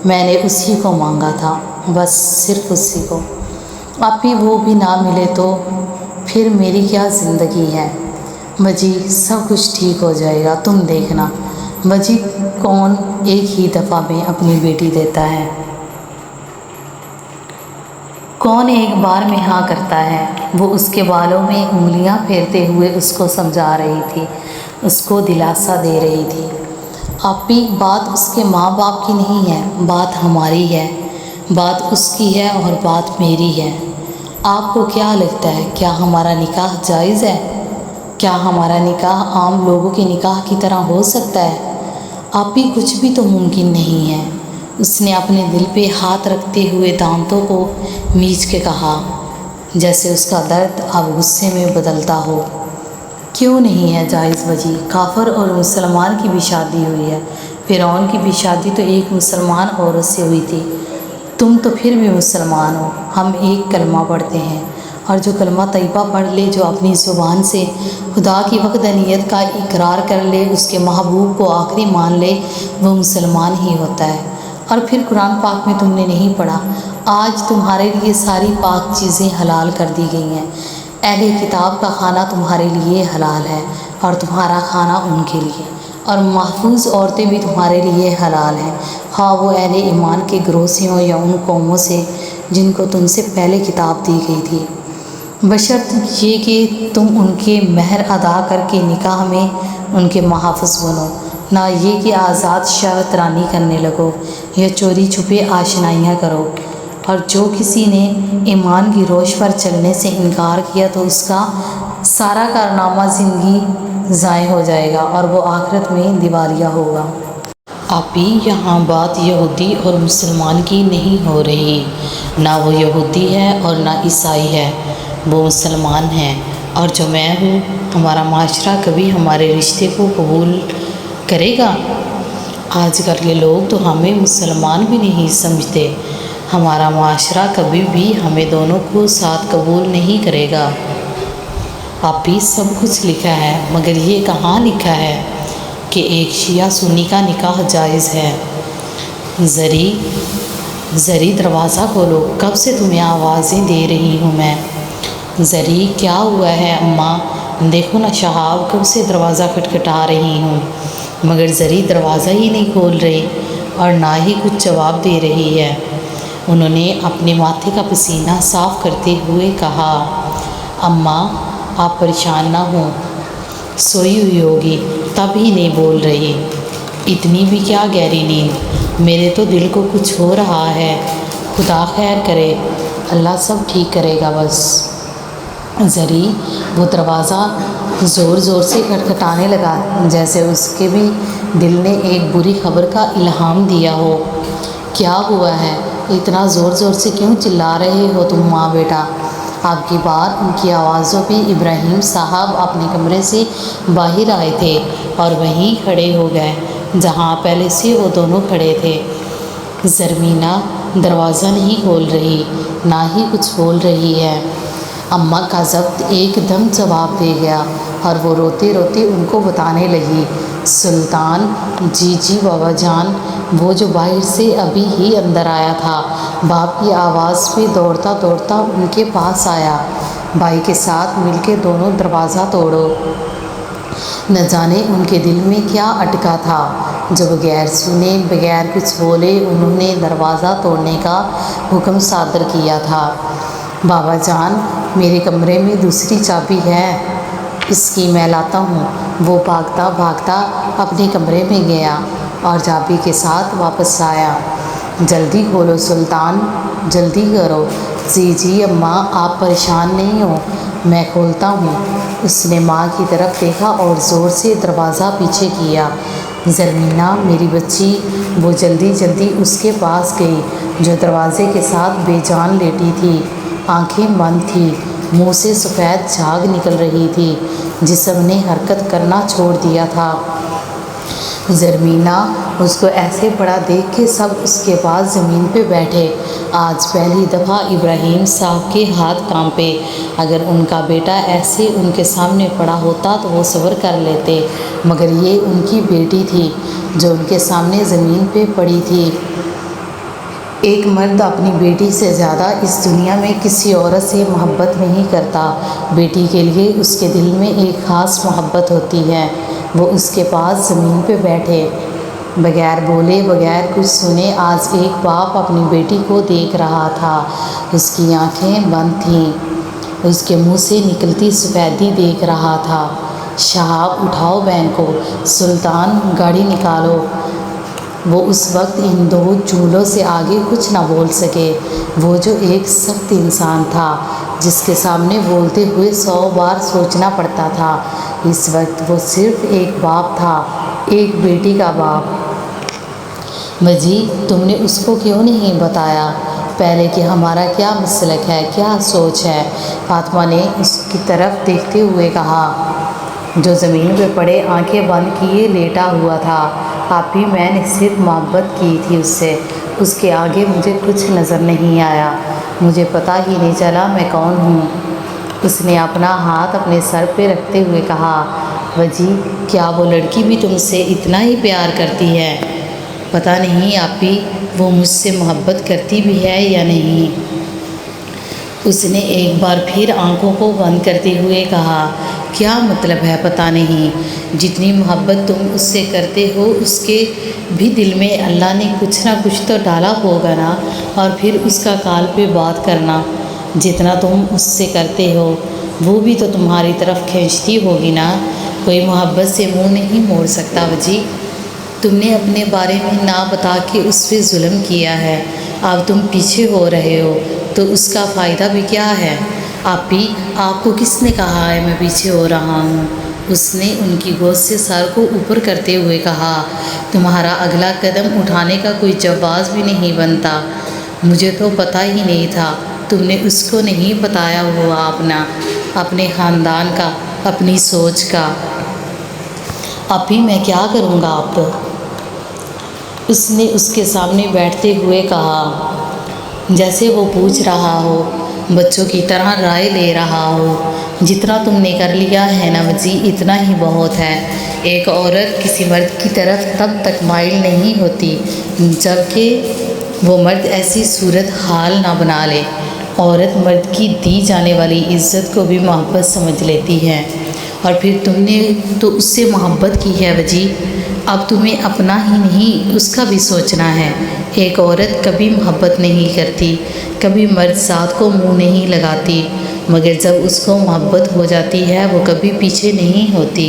S1: میں نے اسی کو مانگا تھا، بس صرف اسی کو۔ آپی، وہ بھی نہ ملے تو پھر میری کیا زندگی ہے؟ وجی، سب کچھ ٹھیک ہو جائے گا، تم دیکھنا۔ وجی، کون ایک ہی دفعہ میں اپنی بیٹی دیتا ہے؟ کون ایک بار میں ہاں کرتا ہے؟ وہ اس کے بالوں میں انگلیاں پھیرتے ہوئے اس کو سمجھا رہی تھی، اس کو دلاسا دے رہی تھی۔ آپی، بات اس کے ماں باپ کی نہیں ہے، بات ہماری ہے، بات اس کی ہے اور بات میری ہے۔ آپ کو کیا لگتا ہے، کیا ہمارا نکاح جائز ہے؟ کیا ہمارا نکاح عام لوگوں کے نکاح کی طرح ہو سکتا ہے؟ آپی، کچھ بھی تو ممکن نہیں ہے۔ اس نے اپنے دل پہ ہاتھ رکھتے ہوئے دانتوں کو میچ کے کہا، جیسے اس کا درد اب غصے میں بدلتا ہو۔ کیوں نہیں ہے جائز وجی؟ کافر اور مسلمان کی بھی شادی ہوئی ہے، فرعون کی بھی شادی تو ایک مسلمان عورت سے ہوئی تھی۔ تم تو پھر بھی مسلمان ہو، ہم ایک کلمہ پڑھتے ہیں، اور جو کلمہ طیبہ پڑھ لے، جو اپنی زبان سے خدا کی وحدانیت کا اقرار کر لے، اس کے محبوب کو آخری مان لے، وہ مسلمان ہی ہوتا ہے۔ اور پھر قرآن پاک میں تم نے نہیں پڑھا، آج تمہارے لیے ساری پاک چیزیں حلال کر دی گئی ہیں، اہل کتاب کا کھانا تمہارے لیے حلال ہے اور تمہارا کھانا ان کے لیے، اور محفوظ عورتیں بھی تمہارے لیے حلال ہیں، خواہ وہ اہل ایمان کے گروہ سے ہوں یا ان قوموں سے جن کو تم سے پہلے کتاب دی گئی تھی، بشرط یہ کہ تم ان کے مہر ادا کر کے نکاح میں ان کے محافظ بنو۔ نہ یہ کہ آزاد شہوت رانی کرنے لگو یا چوری چھپے آشنائیاں کرو۔ اور جو کسی نے ایمان کی روش پر چلنے سے انکار کیا تو اس کا سارا کارنامہ زندگی ضائع ہو جائے گا اور وہ آخرت میں دیوالیہ ہوگا۔ ابھی یہاں بات یہودی اور مسلمان کی نہیں ہو رہی، نہ وہ یہودی ہے اور نہ عیسائی ہے، وہ مسلمان ہیں، اور جو میں ہوں، ہمارا معاشرہ کبھی ہمارے رشتے کو قبول کرے گا؟ آج کل کے لوگ تو ہمیں مسلمان بھی نہیں سمجھتے، ہمارا معاشرہ کبھی بھی ہمیں دونوں کو ساتھ قبول نہیں کرے گا۔ اب بھی سب کچھ لکھا ہے، مگر یہ کہاں لکھا ہے کہ ایک شیعہ سنی کا نکاح جائز ہے؟ زری دروازہ کھولو، کب سے تمہیں آوازیں دے رہی ہوں میں۔ زری کیا ہوا ہے اماں؟ دیکھو نا شہاب، کب سے دروازہ کھٹکھٹا رہی ہوں، مگر زری دروازہ ہی نہیں کھول رہی اور نہ ہی کچھ جواب دے رہی ہے۔ انہوں نے اپنے ماتھے کا پسینہ صاف کرتے ہوئے کہا، اماں آپ پریشان نہ ہوں، سوئی ہوئی ہوگی تب ہی نہیں بول رہی۔ اتنی بھی کیا گہری نیند؟ میرے تو دل کو کچھ ہو رہا ہے، خدا خیر کرے، اللہ سب ٹھیک کرے گا بس۔ زری وہ دروازہ زور زور سے کھٹکھٹانے لگا، جیسے اس کے بھی دل نے ایک بری خبر کا الہام دیا ہو۔ کیا ہوا ہے؟ اتنا زور زور سے کیوں چلا رہے ہو تم ماں بیٹا؟ آپ کی بار ان کی آوازوں پہ ابراہیم صاحب اپنے کمرے سے باہر آئے تھے اور وہیں کھڑے ہو گئے جہاں پہلے سے وہ دونوں کھڑے تھے۔ زرمینہ دروازہ نہیں کھول رہی، نہ ہی کچھ بول رہی ہے۔ اماں کا ضبط ایک دم جواب دے گیا اور وہ روتے روتے ان کو بتانے لگی، سلطان، جی بابا جان، وہ جو باہر سے ابھی ہی اندر آیا تھا، باپ کی آواز پہ دوڑتا دوڑتا ان کے پاس آیا، بھائی کے ساتھ مل کے دونوں دروازہ توڑو۔ نہ جانے ان کے دل میں کیا اٹکا تھا جو بغیر سنے بغیر کچھ بولے انہوں نے دروازہ توڑنے کا حکم صادر کیا تھا۔ بابا جان، میرے کمرے میں دوسری چابی ہے، اس کی میں لاتا ہوں۔ وہ بھاگتا بھاگتا اپنے کمرے میں گیا اور چابی کے ساتھ واپس آیا۔ جلدی کھولو سلطان، جلدی کرو۔ جی اماں، آپ پریشان نہیں ہو، میں کھولتا ہوں۔ اس نے ماں کی طرف دیکھا اور زور سے دروازہ پیچھے کیا۔ زرمینہ میری بچی، وہ جلدی جلدی اس کے پاس گئی جو دروازے کے ساتھ بے جان لیٹی تھی، آنکھیں بند تھیں، منہ سے سفید جھاگ نکل رہی تھی، جسم نے حرکت کرنا چھوڑ دیا تھا۔ زرمینہ اس کو ایسے پڑا دیکھ کے سب اس کے پاس زمین پہ بیٹھے۔ آج پہلی دفعہ ابراہیم صاحب کے ہاتھ کانپے۔ اگر ان کا بیٹا ایسے ان کے سامنے پڑا ہوتا تو وہ صبر کر لیتے، مگر یہ ان کی بیٹی تھی جو ان کے سامنے زمین پہ پڑی تھی۔ ایک مرد اپنی بیٹی سے زیادہ اس دنیا میں کسی عورت سے محبت نہیں کرتا۔ بیٹی کے لیے اس کے دل میں ایک خاص محبت ہوتی ہے۔ وہ اس کے پاس زمین پہ بیٹھے، بغیر بولے بغیر کچھ سنے آج ایک باپ اپنی بیٹی کو دیکھ رہا تھا۔ اس کی آنکھیں بند تھیں، اس کے منہ سے نکلتی سفیدی دیکھ رہا تھا۔ شہاب اٹھاؤ بہن کو، سلطان گاڑی نکالو۔ وہ اس وقت ان دو چولوں سے آگے کچھ نہ بول سکے۔ وہ جو ایک سخت انسان تھا جس کے سامنے بولتے ہوئے 100 بار سوچنا پڑتا تھا، اس وقت وہ صرف ایک باپ تھا، ایک بیٹی کا باپ۔ بجی، تم نے اس کو کیوں نہیں بتایا پہلے کہ ہمارا کیا مسلک ہے، کیا سوچ ہے؟ فاطمہ نے اس کی طرف دیکھتے ہوئے کہا، جو زمین پہ پڑے آنکھیں بند کیے لیٹا ہوا تھا۔ آپ ہی میں نے صرف محبت کی تھی اس سے، اس کے آگے مجھے کچھ نظر نہیں آیا، مجھے پتہ ہی نہیں چلا میں کون ہوں۔ اس نے اپنا ہاتھ اپنے سر پہ رکھتے ہوئے کہا، وجی، کیا وہ لڑکی بھی تم سے اتنا ہی پیار کرتی ہے؟ پتہ نہیں آپی، وہ مجھ سے محبت کرتی بھی ہے یا نہیں۔ اس نے ایک بار پھر آنکھوں کو بند کرتے ہوئے کہا، کیا مطلب ہے پتہ نہیں؟ جتنی محبت تم اس سے کرتے ہو اس کے بھی دل میں اللہ نے کچھ نہ کچھ تو ڈالا ہوگا نا، اور پھر اس کا کال پہ بات کرنا، جتنا تم اس سے کرتے ہو وہ بھی تو تمہاری طرف کھینچتی ہوگی نا۔ کوئی محبت سے منہ نہیں موڑ سکتا وجی۔ تم نے اپنے بارے میں نہ بتا کے اس پہ ظلم کیا ہے، اب تم پیچھے ہو رہے ہو تو اس کا فائدہ بھی کیا ہے؟ آپی، آپ کو کس نے کہا ہے میں پیچھے ہو رہا ہوں؟ اس نے ان کی گود سے سر کو اوپر کرتے ہوئے کہا، تمہارا اگلا قدم اٹھانے کا کوئی جواز بھی نہیں بنتا۔ مجھے تو پتہ ہی نہیں تھا، تم نے اس کو نہیں بتایا ہوا اپنے خاندان کا، اپنی سوچ کا۔ آپی میں کیا کروں گا اب؟ اس نے اس کے سامنے بیٹھتے ہوئے کہا، جیسے وہ پوچھ رہا ہو، بچوں کی طرح رائے لے رہا ہو۔ جتنا تم نے کر لیا ہے نا جی، اتنا ہی بہت ہے۔ ایک عورت کسی مرد کی طرف تب تک مائل نہیں ہوتی جب کہ وہ مرد ایسی صورت حال نہ بنا لے۔ عورت مرد کی دی جانے والی عزت کو بھی محبت سمجھ لیتی ہے، اور پھر تم نے تو اس سے محبت کی ہے وجی، اب تمہیں اپنا ہی نہیں اس کا بھی سوچنا ہے۔ ایک عورت کبھی محبت نہیں کرتی، کبھی مرد ذات کو منہ نہیں لگاتی، مگر جب اس کو محبت ہو جاتی ہے وہ کبھی پیچھے نہیں ہوتی،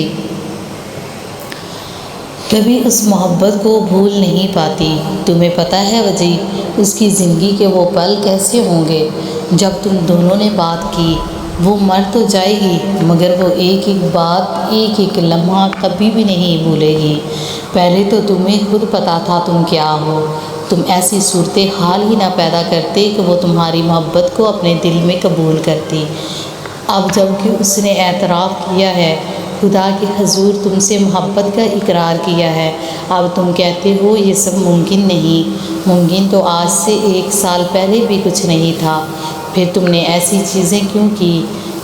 S1: کبھی اس محبت کو بھول نہیں پاتی۔ تمہیں پتہ ہے وجی، اس کی زندگی کے وہ پل کیسے ہوں گے جب تم دونوں نے بات کی۔ وہ مر تو جائے گی مگر وہ ایک ایک بات، ایک ایک لمحہ کبھی بھی نہیں بھولے گی۔ پہلے تو تمہیں خود پتہ تھا تم کیا ہو، تم ایسی صورتحال ہی نہ پیدا کرتے کہ وہ تمہاری محبت کو اپنے دل میں قبول کرتی۔ اب جب کہ اس نے اعتراف کیا ہے، خدا کے حضور تم سے محبت کا اقرار کیا ہے، اب تم کہتے ہو یہ سب ممکن نہیں۔ ممکن تو آج سے 1 سال پہلے بھی کچھ نہیں تھا۔ پھر تم نے ایسی چیزیں کیوں کی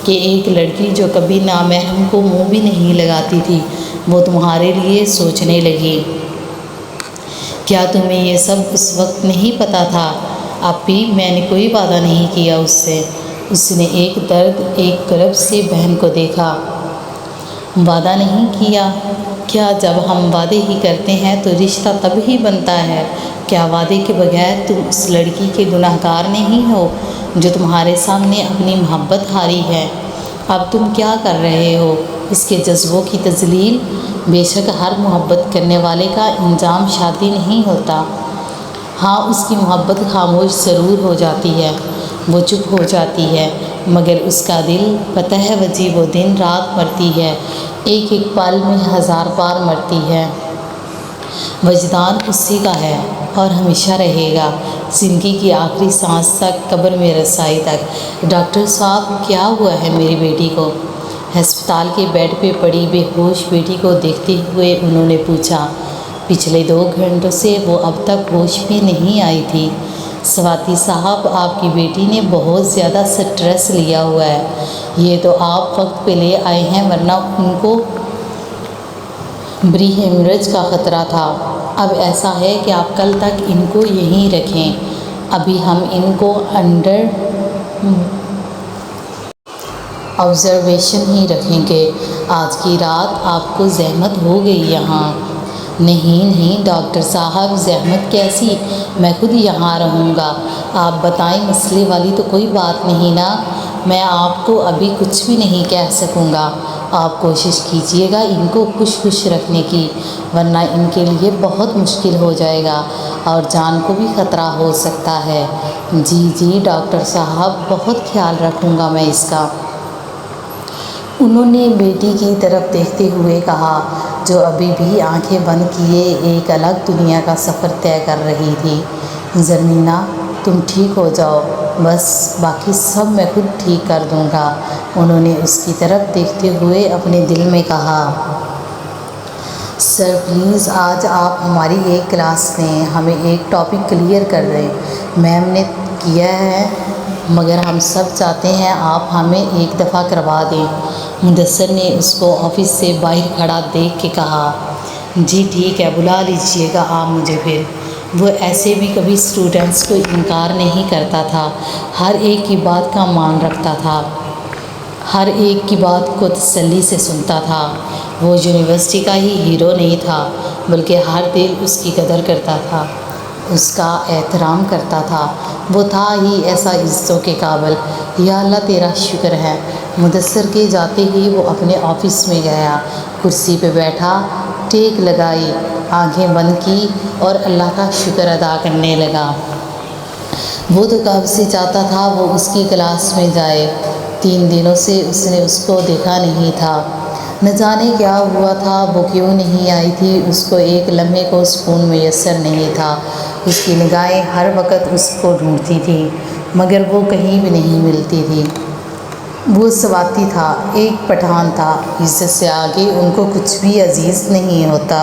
S1: کہ ایک لڑکی جو کبھی نامحرم کو منہ بھی نہیں لگاتی تھی، وہ تمہارے لیے سوچنے لگی؟ کیا تمہیں یہ سب اس وقت نہیں پتہ تھا؟ آپی، میں نے کوئی وعدہ نہیں کیا اس سے۔ اس نے ایک درد، ایک کرب سے بہن کو دیکھا۔ وعدہ نہیں کیا؟ کیا جب ہم وعدے ہی کرتے ہیں تو رشتہ تب ہی بنتا ہے؟ کیا وعدے کے بغیر تم اس لڑکی کے گناہ گار نہیں ہو جو تمہارے سامنے اپنی محبت ہاری ہے؟ اب تم کیا کر رہے ہو؟ اس کے جذبوں کی تذلیل؟ بے شک ہر محبت کرنے والے کا انجام شادی نہیں ہوتا۔ ہاں، اس کی محبت خاموش ضرور ہو جاتی ہے، وہ چپ ہو جاتی ہے، مگر اس کا دل، پتہ ہے وجی، وہ دن رات مرتی ہے، ایک ایک پل میں 1000 بار مرتی ہے۔ وجدان اسی کا ہے اور ہمیشہ رہے گا، زندگی کی آخری سانس تک، قبر میں رسائی تک۔ ڈاکٹر صاحب، کیا ہوا ہے میری بیٹی کو؟ ہسپتال کے بیڈ پہ پڑی بے ہوش بیٹی کو دیکھتے ہوئے انہوں نے پوچھا۔ پچھلے 2 گھنٹوں سے وہ اب تک ہوش میں نہیں آئی تھی۔ سواتی صاحب، آپ کی بیٹی نے بہت زیادہ سٹریس لیا ہوا ہے۔ یہ تو آپ وقت پہ لے آئے ہیں، ورنہ ان کو بری ہیمریج کا خطرہ تھا۔ اب ایسا ہے کہ آپ کل تک ان کو یہیں رکھیں، ابھی ہم ان کو انڈر آبزرویشن ہی رکھیں گے۔ آج کی رات آپ کو زحمت ہو گئی یہاں۔ نہیں ڈاکٹر صاحب، زحمت کیسی، میں خود یہاں رہوں گا۔ آپ بتائیں، مسئلے والی تو کوئی بات نہیں نا؟ میں آپ کو ابھی کچھ بھی نہیں کہہ سکوں گا۔ آپ کوشش کیجیے گا ان کو خوش رکھنے کی، ورنہ ان کے لیے بہت مشکل ہو جائے گا اور جان کو بھی خطرہ ہو سکتا ہے۔ جی ڈاکٹر صاحب، بہت خیال رکھوں گا میں اس کا۔ انہوں نے بیٹی کی طرف دیکھتے ہوئے کہا، جو ابھی بھی آنکھیں بند کیے ایک الگ دنیا کا سفر طے کر رہی تھی۔ زرمینہ، تم ٹھیک ہو جاؤ، بس باقی سب میں خود ٹھیک کر دوں گا۔ انہوں نے اس کی طرف دیکھتے ہوئے اپنے دل میں کہا، سر پلیز آج آپ ہماری ایک کلاس لیں، ہمیں ایک ٹاپک کلیئر کر دیں۔ میم نے کیا ہے، مگر ہم سب چاہتے ہیں آپ ہمیں ایک دفعہ کروا دیں۔ مدثر نے اس کو آفس سے باہر کھڑا دیکھ کے کہا، جی ٹھیک ہے، بلا لیجیے گا آپ مجھے پھر۔ وہ ایسے بھی کبھی اسٹوڈنٹس کو انکار نہیں کرتا تھا، ہر ایک کی بات کا مان رکھتا تھا، ہر ایک کی بات کو تسلی سے سنتا تھا۔ وہ یونیورسٹی کا ہی ہیرو نہیں تھا، بلکہ ہر دل اس کی قدر کرتا تھا، اس کا احترام کرتا تھا۔ وہ تھا ہی ایسا عزتوں کے قابل۔ یا اللہ تیرا شکر ہے۔ مدثر کے جاتے ہی وہ اپنے آفس میں گیا، کرسی پہ بیٹھا، ٹیک لگائی، آنکھیں بند کی اور اللہ کا شکر ادا کرنے لگا۔ وہ تو کب سے چاہتا تھا وہ اس کی کلاس میں جائے، 3 دنوں سے اس نے اس کو دیکھا نہیں تھا۔ نہ جانے کیا ہوا تھا، وہ کیوں نہیں آئی تھی، اس کو ایک لمحے کو سکون میسر نہیں تھا۔ اس کی نگاہیں ہر وقت اس کو ڈھونڈتی تھیں، مگر وہ کہیں بھی نہیں ملتی تھی۔ وہ سواتی تھا، ایک پٹھان تھا، عزت سے آگے ان کو کچھ بھی عزیز نہیں ہوتا۔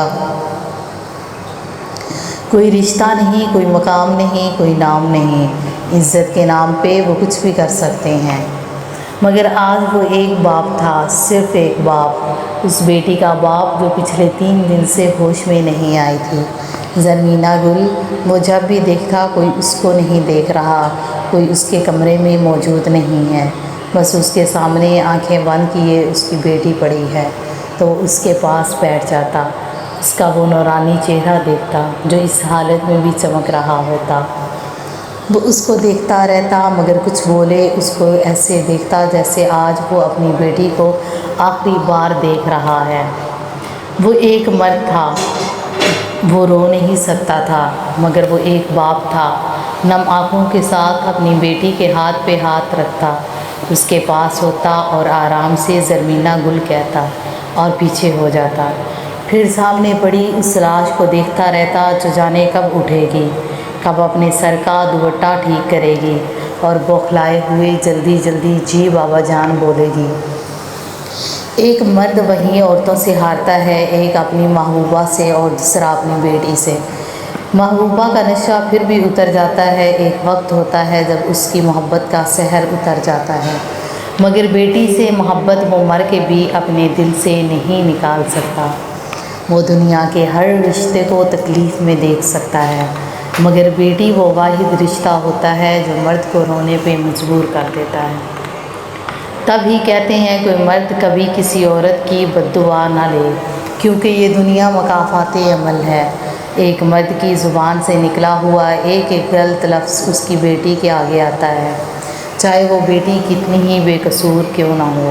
S1: کوئی رشتہ نہیں، کوئی مقام نہیں، کوئی نام نہیں، عزت کے نام پہ وہ کچھ بھی کر سکتے ہیں۔ مگر آج وہ ایک باپ تھا، صرف ایک باپ، اس بیٹی کا باپ جو پچھلے 3 دن سے ہوش میں نہیں آئی تھی۔ زرمینہ گل، وہ جب بھی دیکھتا کوئی اس کو نہیں دیکھ رہا، کوئی اس کے کمرے میں موجود نہیں ہے، بس اس کے سامنے آنکھیں بند کیے اس کی بیٹی پڑی ہے تو اس کے پاس بیٹھ جاتا، اس کا وہ نورانی چہرہ دیکھتا جو اس حالت میں بھی چمک رہا ہوتا۔ وہ اس کو دیکھتا رہتا مگر کچھ بولے، اس کو ایسے دیکھتا جیسے آج وہ اپنی بیٹی کو آخری بار دیکھ رہا ہے۔ وہ ایک مرد تھا، وہ رو نہیں سکتا تھا، مگر وہ ایک باپ تھا، نم آنکھوں کے ساتھ اپنی بیٹی کے ہاتھ پہ ہاتھ رکھتا، اس کے پاس ہوتا اور آرام سے زرمینہ گل کہتا اور پیچھے ہو جاتا۔ پھر سامنے پڑی اس لاش کو دیکھتا رہتا جو جانے کب اٹھے گی، کب اپنے سر کا دوپٹہ ٹھیک کرے گی اور بوکھلائے ہوئے جلدی جلدی جی بابا جان بولے گی۔ ایک مرد وہیں عورتوں سے ہارتا ہے، ایک اپنی محبوبہ سے اور دوسرا اپنی بیٹی سے۔ محبوبہ کا نشہ پھر بھی اتر جاتا ہے، ایک وقت ہوتا ہے جب اس کی محبت کا سحر اتر جاتا ہے، مگر بیٹی سے محبت وہ مر کے بھی اپنے دل سے نہیں نکال سکتا۔ وہ دنیا کے ہر رشتے کو تکلیف میں دیکھ سکتا ہے، مگر بیٹی وہ واحد رشتہ ہوتا ہے جو مرد کو رونے پہ مجبور کر دیتا ہے۔ تب ہی کہتے ہیں کوئی مرد کبھی کسی عورت کی بد دعا نہ لے، کیونکہ یہ دنیا مکافات عمل ہے۔ ایک مرد کی زبان سے نکلا ہوا ایک ایک غلط لفظ اس کی بیٹی کے آگے آتا ہے، چاہے وہ بیٹی کتنی ہی بے قصور کیوں نہ ہو،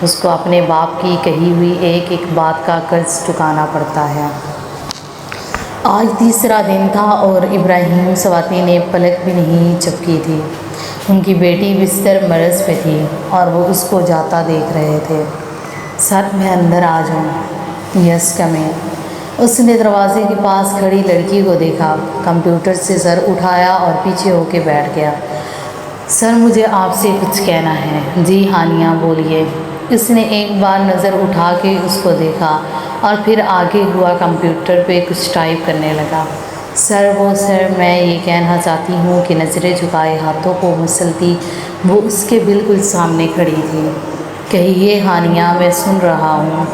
S1: اس کو اپنے باپ کی کہی ہوئی ایک ایک بات کا قرض چکانا پڑتا ہے۔ آج تیسرا دن تھا اور ابراہیم سواتی نے پلک بھی نہیں جھپکی تھی۔ ان کی بیٹی بستر مرض پہ تھی اور وہ اس کو جاتا دیکھ رہے تھے۔ سر میں اندر آ جاؤں؟ یس کم ان۔ اس نے دروازے کے پاس کھڑی لڑکی کو دیکھا، کمپیوٹر سے سر اٹھایا اور پیچھے ہو کے بیٹھ گیا۔ سر مجھے آپ سے کچھ کہنا ہے۔ جی ہانیہ بولیے۔ اس نے ایک بار نظر اٹھا کے اس کو دیکھا اور پھر آگے ہوا کمپیوٹر پہ کچھ ٹائپ کرنے لگا۔ سر میں یہ کہنا چاہتی ہوں کہ نظریں جھکائے ہاتھوں کو مسلتی وہ اس کے بالکل سامنے کھڑی تھی۔ کہیے ہانیہ، میں سن رہا ہوں۔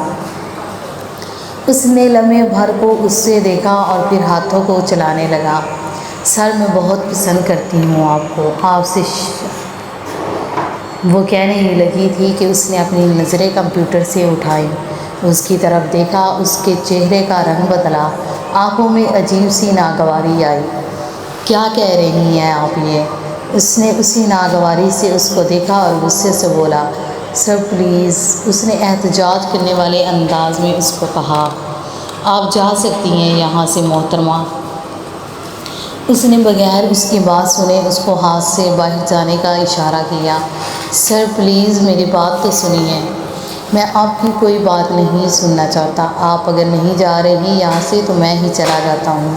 S1: اس نے لمحے بھر کو اس سے دیکھا اور پھر ہاتھوں کو چلانے لگا۔ سر میں بہت پسند کرتی ہوں آپ کو، آپ سے وہ کہنے ہی لگی تھی کہ اس نے اپنی نظریں کمپیوٹر سے اٹھائی، اس کی طرف دیکھا، اس کے چہرے کا رنگ بدلا، آنکھوں میں عجیب سی ناگواری آئی۔ کیا کہہ رہی ہیں آپ یہ؟ اس نے اسی ناگواری سے اس کو دیکھا اور غصے سے بولا، سر پلیز۔ اس نے احتجاج کرنے والے انداز میں اس کو کہا، آپ جا سکتی ہیں یہاں سے محترمہ۔ اس نے بغیر اس کی بات سنے اس کو ہاتھ سے باہر جانے کا اشارہ کیا۔ سر پلیز میری بات تو سنیے۔ میں آپ کی کوئی بات نہیں سننا چاہتا، آپ اگر نہیں جا رہی یہاں سے تو میں ہی چلا جاتا ہوں۔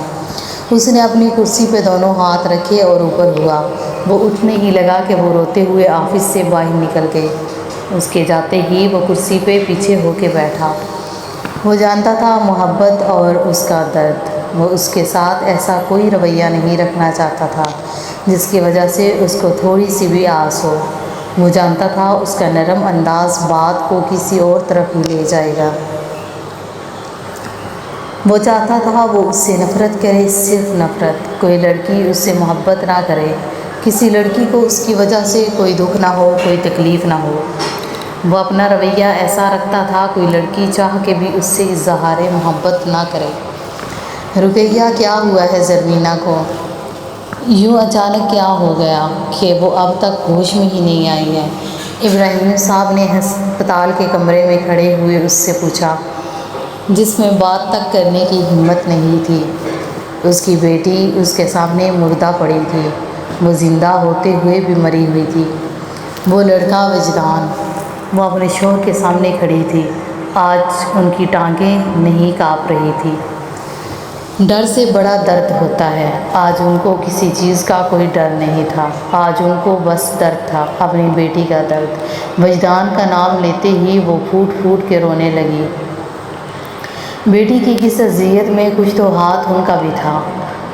S1: اس نے اپنی کرسی پہ دونوں ہاتھ رکھے اور اوپر ہوا۔ وہ اٹھنے ہی لگا کہ وہ روتے ہوئے آفس سے باہر نکل گئے۔ اس کے جاتے ہی وہ کرسی پہ پیچھے ہو کے بیٹھا۔ وہ جانتا تھا محبت اور اس کا درد، وہ اس کے ساتھ ایسا کوئی رویہ نہیں رکھنا چاہتا تھا جس کی وجہ سے اس کو تھوڑی سی بھی آس ہو۔ وہ جانتا تھا اس کا نرم انداز بات کو کسی اور طرف ہی لے جائے گا۔ وہ چاہتا تھا وہ اس سے نفرت کرے، صرف نفرت۔ کوئی لڑکی اس سے محبت نہ کرے، کسی لڑکی کو اس کی وجہ سے کوئی دکھ نہ ہو، کوئی تکلیف نہ ہو۔ وہ اپنا رویہ ایسا رکھتا تھا کوئی لڑکی چاہ کے بھی اس سے اظہار محبت نہ کرے۔ رقیہ کیا ہوا ہے زرمینہ کو؟ یوں اچانک کیا ہو گیا کہ وہ اب تک ہوش میں ہی نہیں آئی ہے؟ ابراہیم صاحب نے ہسپتال کے کمرے میں کھڑے ہوئے اس سے پوچھا۔ جس میں بات تک کرنے کی ہمت نہیں تھی۔ اس کی بیٹی اس کے سامنے مردہ پڑی تھی، وہ زندہ ہوتے ہوئے بھی مری ہوئی تھی۔ وہ لڑکا وجدان، وہ اپنے شوہر کے سامنے کھڑی تھی۔ آج ان کی ٹانگیں نہیں کانپ رہی تھی۔ ڈر سے بڑا درد ہوتا ہے۔ آج ان کو کسی چیز کا کوئی ڈر نہیں تھا، آج ان کو بس درد تھا، اپنی بیٹی کا درد۔ وجدان کا نام لیتے ہی وہ پھوٹ پھوٹ کے رونے لگی۔ بیٹی کی کس اذیت میں کچھ تو ہاتھ ان کا بھی تھا۔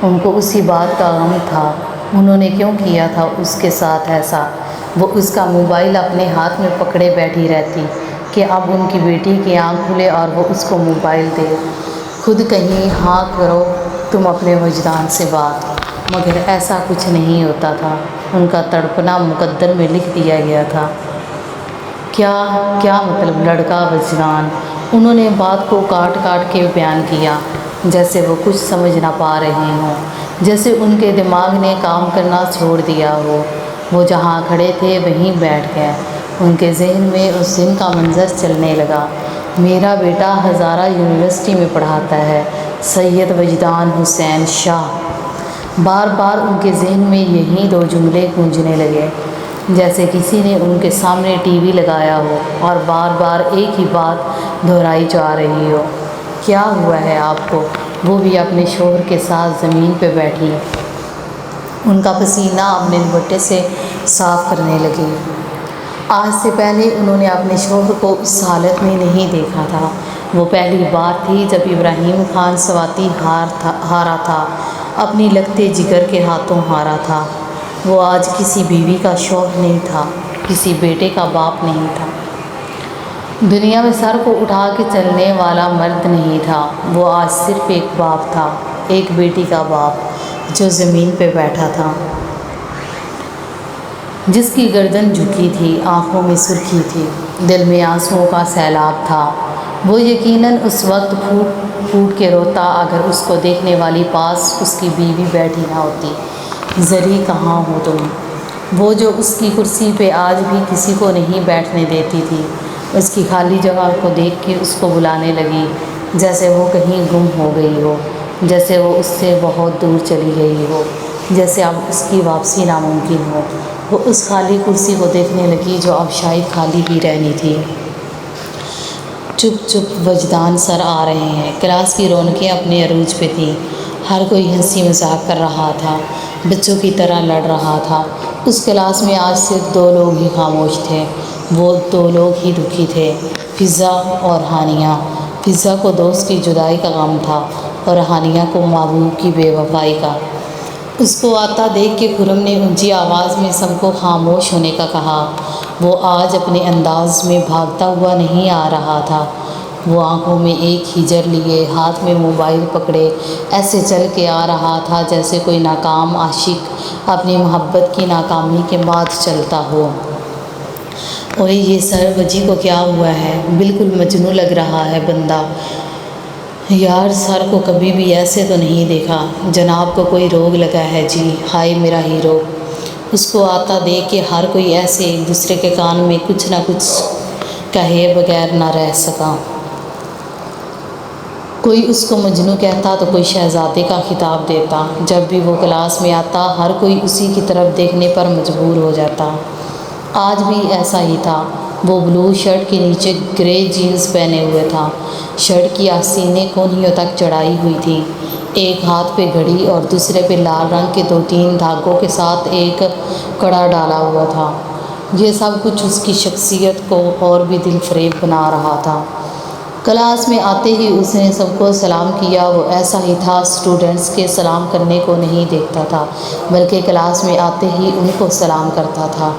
S1: ان کو اسی بات کا غم تھا، انہوں نے کیوں کیا تھا اس کے ساتھ ایسا۔ وہ اس کا موبائل اپنے ہاتھ میں پکڑے بیٹھی رہتی کہ اب ان کی بیٹی کی آنکھ کھلے اور وہ اس کو موبائل دے۔ خود کہیں ہاں کرو تم اپنے وجدان سے بات، مگر ایسا کچھ نہیں ہوتا تھا۔ ان کا تڑپنا مقدر میں لکھ دیا گیا تھا۔ کیا مطلب لڑکا وجدان؟ انہوں نے بات کو کاٹ کاٹ کے بیان کیا، جیسے وہ کچھ سمجھ نہ پا رہے ہوں، جیسے ان کے دماغ نے کام کرنا چھوڑ دیا ہو۔ وہ جہاں کھڑے تھے وہیں بیٹھ گئے۔ ان کے ذہن میں اس دن کا منظر چلنے لگا۔ میرا بیٹا ہزارہ یونیورسٹی میں پڑھاتا ہے، سید وجدان حسین شاہ۔ بار بار ان کے ذہن میں یہی دو جملے گونجنے لگے، جیسے کسی نے ان کے سامنے ٹی وی لگایا ہو اور بار بار ایک ہی بات دہرائی جا رہی ہو۔ کیا ہوا ہے آپ کو؟ وہ بھی اپنے شوہر کے ساتھ زمین پہ بیٹھی، ان کا پسینہ اپنے دوپٹے سے صاف کرنے لگی۔ آج سے پہلے انہوں نے اپنے شوہر کو اس حالت میں نہیں دیکھا تھا۔ وہ پہلی بار تھی جب ابراہیم خان سواتی ہارا تھا، اپنی لگتے جگر کے ہاتھوں ہارا تھا۔ وہ آج کسی بیوی کا شوہر نہیں تھا، کسی بیٹے کا باپ نہیں تھا، دنیا میں سر کو اٹھا کے چلنے والا مرد نہیں تھا۔ وہ آج صرف ایک باپ تھا، ایک بیٹی کا باپ، جو زمین پہ بیٹھا تھا، جس کی گردن جھکی تھی، آنکھوں میں سرخی تھی، دل میں آنسوؤں کا سیلاب تھا۔ وہ یقیناً اس وقت پھوٹ پھوٹ کے روتا اگر اس کو دیکھنے والی پاس اس کی بیوی بیٹھی نہ ہوتی۔ زری کہاں ہو تم؟ وہ جو اس کی کرسی پہ آج بھی کسی کو نہیں بیٹھنے دیتی تھی، اس کی خالی جگہ کو دیکھ کے اس کو بلانے لگی، جیسے وہ کہیں گم ہو گئی ہو، جیسے وہ اس سے بہت دور چلی گئی ہو، جیسے اب اس کی واپسی ناممکن ہو۔ وہ اس خالی کرسی کو دیکھنے لگی جو اب شاید خالی ہی رہنی تھی۔ چپ چپ وجدان سر آ رہے ہیں۔ کلاس کی رونقیں اپنے عروج پہ تھیں، ہر کوئی ہنسی مذاق کر رہا تھا، بچوں کی طرح لڑ رہا تھا۔ اس کلاس میں آج صرف دو لوگ ہی خاموش تھے، وہ دو لوگ ہی دکھی تھے، فضا اور ہانیہ۔ فضا کو دوست کی جدائی کا غم تھا اور ہانیہ کو محبوب کی بے وفائی کا۔ اس کو آتا دیکھ کے خرم نے اونچی آواز میں سب کو خاموش ہونے کا کہا۔ وہ آج اپنے انداز میں بھاگتا ہوا نہیں آ رہا تھا، وہ آنکھوں میں ایک ہجر لیے، ہاتھ میں موبائل پکڑے ایسے چل کے آ رہا تھا جیسے کوئی ناکام عاشق اپنی محبت کی ناکامی کے بعد چلتا ہو۔ اوئے یہ سر وجی کو کیا ہوا ہے؟ بالکل مجنوں لگ رہا ہے بندہ۔ یار سر کو کبھی بھی ایسے تو نہیں دیکھا۔ جناب کو کوئی روگ لگا ہے جی، ہائے میرا ہیرو۔ اس کو آتا دیکھ کے ہر کوئی ایسے ایک دوسرے کے کان میں کچھ نہ کچھ کہے بغیر نہ رہ سکا۔ کوئی اس کو مجنوں کہتا تو کوئی شہزادے کا خطاب دیتا۔ جب بھی وہ کلاس میں آتا ہر کوئی اسی کی طرف دیکھنے پر مجبور ہو جاتا۔ آج بھی ایسا ہی تھا۔ وہ بلو شرٹ کے نیچے گرے جینز پہنے ہوئے تھا، شرٹ کی آستینیں کونہیوں تک چڑھائی ہوئی تھی، ایک ہاتھ پہ گھڑی اور دوسرے پہ لال رنگ کے 2-3 دھاگوں کے ساتھ ایک کڑا ڈالا ہوا تھا۔ یہ سب کچھ اس کی شخصیت کو اور بھی دل فریب بنا رہا تھا۔ کلاس میں آتے ہی اس نے سب کو سلام کیا۔ وہ ایسا ہی تھا، اسٹوڈنٹس کے سلام کرنے کو نہیں دیکھتا تھا، بلکہ کلاس میں آتے ہی ان کو سلام کرتا تھا۔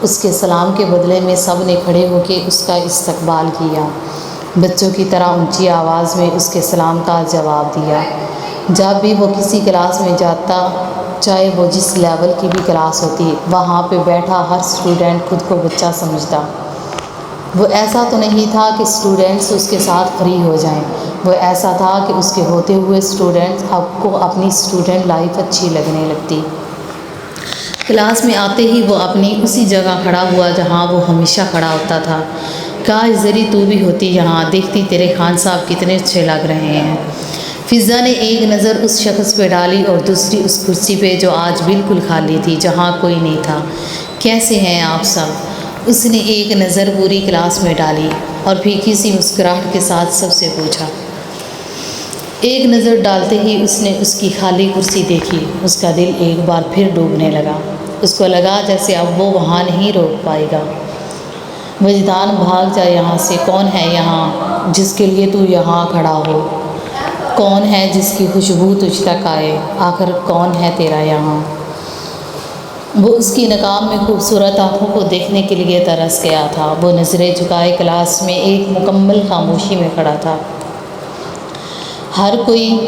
S1: اس کے سلام کے بدلے میں سب نے کھڑے ہو کے اس کا استقبال کیا، بچوں کی طرح اونچی آواز میں اس کے سلام کا جواب دیا۔ جب بھی وہ کسی کلاس میں جاتا، چاہے وہ جس لیول کی بھی کلاس ہوتی، وہاں پہ بیٹھا ہر اسٹوڈنٹ خود کو بچہ سمجھتا۔ وہ ایسا تو نہیں تھا کہ اسٹوڈنٹس اس کے ساتھ فری ہو جائیں، وہ ایسا تھا کہ اس کے ہوتے ہوئے اسٹوڈنٹس کو اپنی اسٹوڈنٹ لائف اچھی لگنے لگتی۔ کلاس میں آتے ہی وہ اپنی اسی جگہ کھڑا ہوا جہاں وہ ہمیشہ کھڑا ہوتا تھا۔ کاش ذری تو بھی ہوتی یہاں، دیکھتی تیرے خان صاحب کتنے اچھے لگ رہے ہیں۔ فضا نے ایک نظر اس شخص پہ ڈالی اور دوسری اس کرسی پہ جو آج بالکل خالی تھی، جہاں کوئی نہیں تھا۔ کیسے ہیں آپ سب؟ اس نے ایک نظر پوری کلاس میں ڈالی اور پھیکی سی مسکراہٹ کے ساتھ سب سے پوچھا۔ ایک نظر ڈالتے ہی اس نے اس کی خالی کرسی دیکھی۔ اس کا دل ایک بار پھر ڈوبنے لگا۔ اس کو لگا جیسے اب وہ وہاں نہیں روک پائے گا۔ وجدان بھاگ جا یہاں سے، کون ہے یہاں جس کے لیے تو یہاں کھڑا ہو؟ کون ہے جس کی خوشبو تجھ تک آئے؟ آخر کون ہے تیرا یہاں؟ وہ اس کی نقاب میں خوبصورت آنکھوں کو دیکھنے کے لیے ترس گیا تھا۔ وہ نظریں جھکائے کلاس میں ایک مکمل خاموشی میں کھڑا تھا۔ ہر کوئی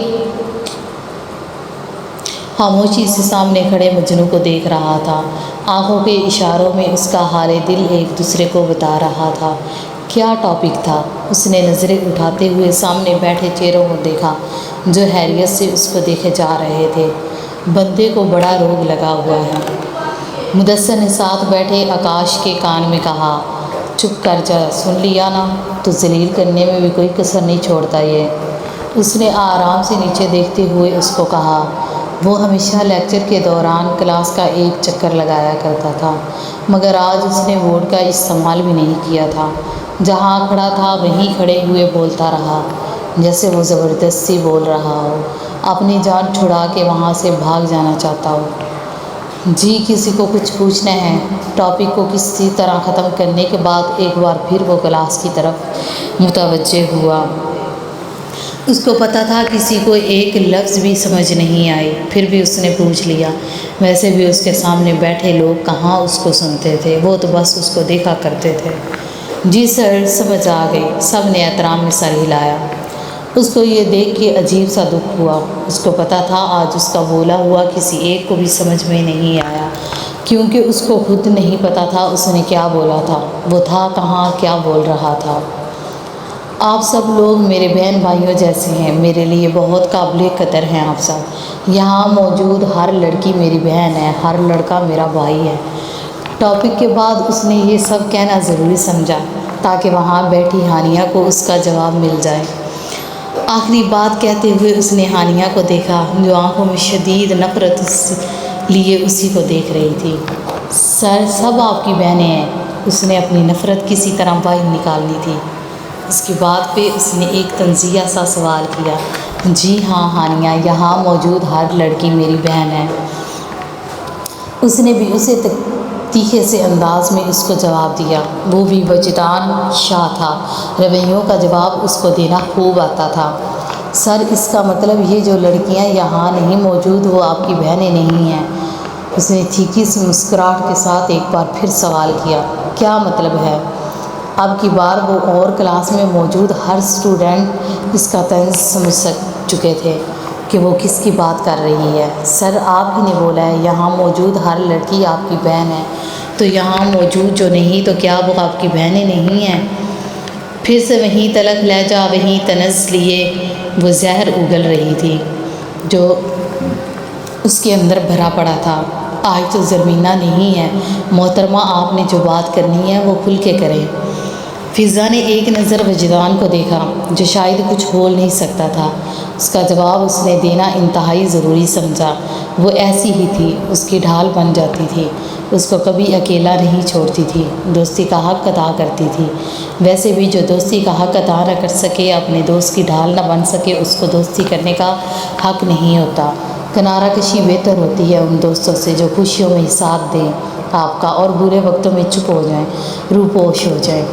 S1: خاموشی سے سامنے کھڑے مجنوں کو دیکھ رہا تھا۔ آنکھوں کے اشاروں میں اس کا حال دل ایک دوسرے کو بتا رہا تھا۔ کیا ٹاپک تھا؟ اس نے نظریں اٹھاتے ہوئے سامنے بیٹھے چہروں کو دیکھا جو حیرت سے اس کو دیکھے جا رہے تھے۔ بندے کو بڑا روگ لگا ہوا ہے، مدثر نے ساتھ بیٹھے آکاش کے کان میں کہا۔ چپ کر جا، سن لیا نا؟ تو ذلیل کرنے میں بھی کوئی کسر نہیں چھوڑتا یہ۔ اس نے آرام سے نیچے دیکھتے ہوئے اس کو کہا۔ وہ ہمیشہ لیکچر کے دوران کلاس کا ایک چکر لگایا کرتا تھا، مگر آج اس نے بورڈ کا استعمال بھی نہیں کیا تھا۔ جہاں کھڑا تھا وہیں کھڑے ہوئے بولتا رہا، جیسے وہ زبردستی بول رہا ہو، اپنی جان چھڑا کے وہاں سے بھاگ جانا چاہتا ہو۔ جی کسی کو کچھ پوچھنا ہے؟ ٹاپک کو کسی طرح ختم کرنے کے بعد ایک بار پھر وہ کلاس کی طرف متوجہ ہوا۔ اس کو پتہ تھا کسی کو ایک لفظ بھی سمجھ نہیں آئی، پھر بھی اس نے پوچھ لیا۔ ویسے بھی اس کے سامنے بیٹھے لوگ کہاں اس کو سنتے تھے، وہ تو بس اس کو دیکھا کرتے تھے۔ جی سر، سمجھ آ گئی، سب نے احترام میں سر ہلایا۔ اس کو یہ دیکھ کے عجیب سا دکھ ہوا۔ اس کو پتہ تھا آج اس کا بولا ہوا کسی ایک کو بھی سمجھ میں نہیں آیا، کیونکہ اس کو خود نہیں پتہ تھا اس نے کیا بولا تھا، وہ تھا کہاں، کیا بول رہا تھا۔ آپ سب لوگ میرے بہن بھائیوں جیسے ہیں، میرے لیے بہت قابل قدر ہیں آپ سب۔ یہاں موجود ہر لڑکی میری بہن ہے، ہر لڑکا میرا بھائی ہے۔ ٹاپک کے بعد اس نے یہ سب کہنا ضروری سمجھا تاکہ وہاں بیٹھی ہانیہ کو اس کا جواب مل جائے۔ آخری بات کہتے ہوئے اس نے ہانیہ کو دیکھا جو آنکھوں میں شدید نفرت لیے اسی کو دیکھ رہی تھی۔ سر، سب آپ کی بہنیں ہیں۔ اس نے اپنی نفرت کسی طرح باہر نکالنی تھی۔ اس کی بات پہ اس نے ایک طنزیہ سا سوال کیا۔ جی ہاں ہانیہ، یہاں موجود ہر لڑکی میری بہن ہے۔ اس نے بھی اسے تیکھے سے انداز میں اس کو جواب دیا۔ وہ بھی وجدان شاہ تھا، رویوں کا جواب اس کو دینا خوب آتا تھا۔ سر، اس کا مطلب یہ جو لڑکیاں یہاں نہیں موجود وہ آپ کی بہنیں نہیں ہیں؟ اس نے تیکھی سی مسکراہٹ کے ساتھ ایک بار پھر سوال کیا۔ کیا مطلب ہے؟ اب کی بار وہ اور کلاس میں موجود ہر اسٹوڈنٹ اس کا طنز سمجھ چکے تھے کہ وہ کس کی بات کر رہی ہے۔ سر، آپ ہی نے بولا ہے یہاں موجود ہر لڑکی آپ کی بہن ہے، تو یہاں موجود جو نہیں تو کیا وہ آپ کی بہنیں نہیں ہیں؟ پھر سے وہیں تلخ لہجہ، وہیں طنز لیے وہ زہر اگل رہی تھی جو اس کے اندر بھرا پڑا تھا۔ آج تو زرمینہ نہیں ہے محترمہ، آپ نے جو بات کرنی ہے وہ کھل کے کریں۔ فضا نے ایک نظر وجدان کو دیکھا جو شاید کچھ بول نہیں سکتا تھا۔ اس کا جواب اس نے دینا انتہائی ضروری سمجھا۔ وہ ایسی ہی تھی، اس کی ڈھال بن جاتی تھی، اس کو کبھی اکیلا نہیں چھوڑتی تھی، دوستی کا حق ادا کرتی تھی۔ ویسے بھی جو دوستی کا حق ادا نہ کر سکے، اپنے دوست کی ڈھال نہ بن سکے، اس کو دوستی کرنے کا حق نہیں ہوتا۔ کنارہ کشی بہتر ہوتی ہے ان دوستوں سے جو خوشیوں میں ساتھ دیں آپ کا اور برے وقتوں میں چپ ہو جائیں، روپوش ہو جائیں۔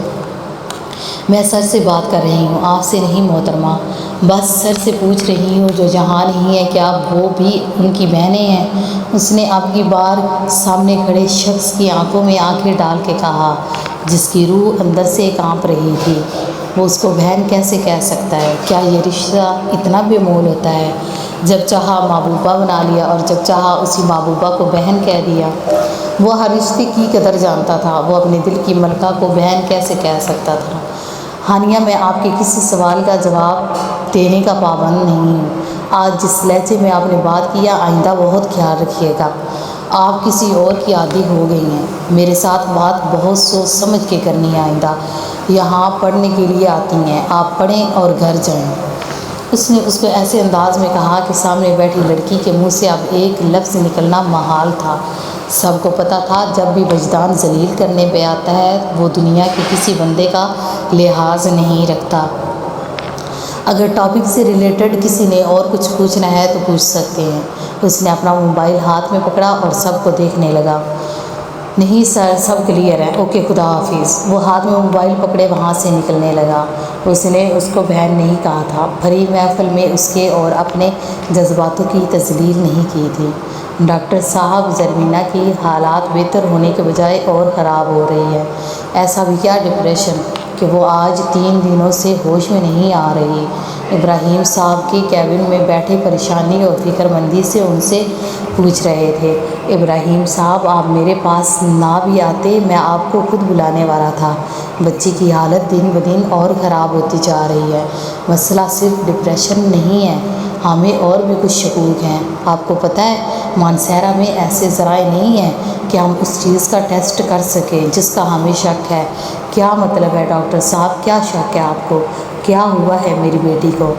S1: میں سر سے بات کر رہی ہوں، آپ سے نہیں محترمہ۔ بس سر سے پوچھ رہی ہوں جو جہاں نہیں ہے کیا وہ بھی ان کی بہنیں ہیں؟ اس نے اب کی بار سامنے کھڑے شخص کی آنکھوں میں آنکھیں ڈال کے کہا جس کی روح اندر سے کانپ رہی تھی۔ وہ اس کو بہن کیسے کہہ سکتا ہے؟ کیا یہ رشتہ اتنا بے مول ہوتا ہے؟ جب چاہا محبوبہ بنا لیا اور جب چاہا اسی محبوبہ کو بہن کہہ دیا۔ وہ ہر رشتے کی قدر جانتا تھا، وہ اپنے دل کی ملکہ کو بہن کیسے کہہ سکتا تھا؟ ہانیہ، میں آپ کے کسی سوال کا جواب دینے کا پابند نہیں ہوں۔ آج جس لہجے میں آپ نے بات کیا، آئندہ بہت خیال رکھیے گا۔ آپ کسی اور کی عادی ہو گئی ہیں۔ میرے ساتھ بات بہت سوچ سمجھ کے کرنی ہے آئندہ۔ یہاں پڑھنے کے لیے آتی ہیں، آپ پڑھیں اور گھر جائیں۔ اس نے اس کو ایسے انداز میں کہا کہ سامنے بیٹھی لڑکی کے منہ سے اب ایک لفظ نکلنا محال تھا۔ سب کو پتہ تھا جب بھی وجدان ذلیل کرنے پہ آتا ہے وہ دنیا کے کسی بندے کا لحاظ نہیں رکھتا۔ اگر ٹاپک سے ریلیٹڈ کسی نے اور کچھ پوچھنا ہے تو پوچھ سکتے ہیں۔ اس نے اپنا موبائل ہاتھ میں پکڑا اور سب کو دیکھنے لگا۔ نہیں سر، سب کلیئر ہے، اوکے خدا حافظ۔ وہ ہاتھ میں موبائل پکڑے وہاں سے نکلنے لگا۔ اس نے اس کو بہن نہیں کہا تھا، بھری محفل میں اس کے اور اپنے جذباتوں کی تذلیل نہیں کی تھی۔ ڈاکٹر صاحب، زرمینہ کی حالات بہتر ہونے کے بجائے اور خراب ہو رہی ہے۔ ایسا بھی کیا ڈپریشن کہ وہ آج 3 دنوں سے ہوش میں نہیں آ رہی۔ ابراہیم صاحب کی کیبن میں بیٹھے پریشانی اور فکر مندی سے ان سے پوچھ رہے تھے، ابراہیم صاحب آپ میرے پاس نہ بھی آتے، میں آپ کو خود بلانے والا تھا۔ بچی کی حالت دن بدن اور خراب ہوتی جا رہی ہے۔ مسئلہ صرف ڈپریشن نہیں ہے، ہمیں اور بھی کچھ شکوک ہیں۔ آپ کو پتہ ہے مانسہرہ میں ایسے ذرائع نہیں ہیں کہ ہم اس چیز کا ٹیسٹ کر سکیں جس کا ہمیں شک ہے۔ کیا مطلب ہے ڈاکٹر صاحب، کیا شک ہے آپ کو؟ کیا ہوا ہے میری بیٹی کو؟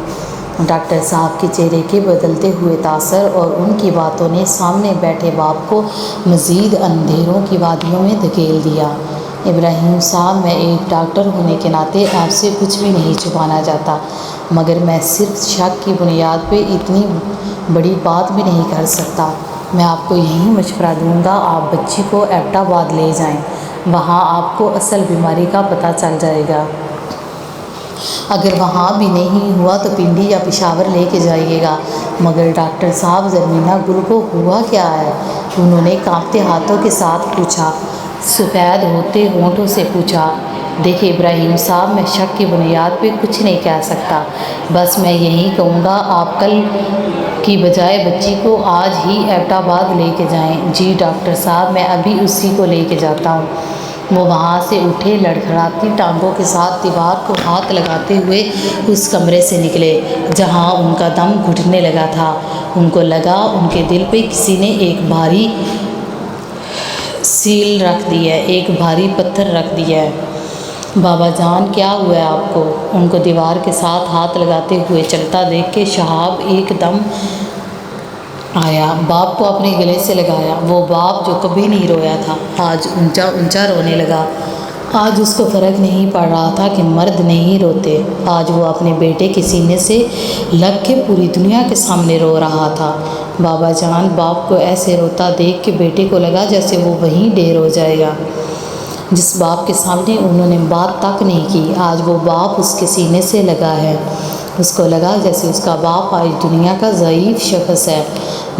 S1: ڈاکٹر صاحب کے چہرے کے بدلتے ہوئے تاثر اور ان کی باتوں نے سامنے بیٹھے باپ کو مزید اندھیروں کی وادیوں میں دھکیل دیا۔ ابراہیم صاحب، میں ایک ڈاکٹر ہونے کے ناطے آپ سے کچھ بھی نہیں چھپانا چاہتا، مگر میں صرف شک کی بنیاد پہ اتنی بڑی بات بھی نہیں کر سکتا۔ میں آپ کو یہی مشورہ دوں گا، آپ بچی کو ایبٹ آباد لے جائیں، وہاں آپ کو اصل بیماری کا پتہ چل جائے گا۔ اگر وہاں بھی نہیں ہوا تو پنڈی یا پشاور لے کے جائیے گا۔ مگر ڈاکٹر صاحب، زرمینہ گل کو ہوا کیا ہے؟ انہوں نے کانپتے ہاتھوں کے ساتھ پوچھا، سفید ہوتے ہونٹوں سے پوچھا۔ دیکھیں ابراہیم صاحب، میں شک کی بنیاد پہ کچھ نہیں کہہ سکتا، بس میں یہی کہوں گا آپ کل کی بجائے بچی کو آج ہی ایبٹ آباد لے کے جائیں۔ جی ڈاکٹر صاحب، میں ابھی اسی کو لے کے جاتا ہوں۔ وہ وہاں سے اٹھے، لڑکھڑاتی ٹانگوں کے ساتھ دیوار کو ہاتھ لگاتے ہوئے اس کمرے سے نکلے جہاں ان کا دم گھٹنے لگا تھا۔ ان کو لگا ان کے دل پہ کسی نے ایک بھاری سیل رکھ دی ہے، ایک بھاری پتھر رکھ دیا ہے۔ بابا جان، کیا ہوا ہے آپ کو؟ ان کو دیوار کے ساتھ ہاتھ لگاتے ہوئے چلتا دیکھ کے شہاب ایک دم آیا، باپ کو اپنے گلے سے لگایا۔ وہ باپ جو کبھی نہیں رویا تھا آج اونچا اونچا رونے لگا۔ آج اس کو فرق نہیں پڑ رہا تھا کہ مرد نہیں روتے، آج وہ اپنے بیٹے کے سینے سے لگ کے پوری دنیا کے سامنے رو رہا تھا۔ بابا جان، باپ کو ایسے روتا دیکھ کے بیٹے کو لگا جیسے وہ وہیں ڈھیر ہو جائے گا۔ جس باپ کے سامنے انہوں نے بات تک نہیں کی، آج وہ باپ اس کے سینے سے لگا ہے۔ اس کو لگا جیسے اس کا باپ آج دنیا کا ضعیف شخص ہے۔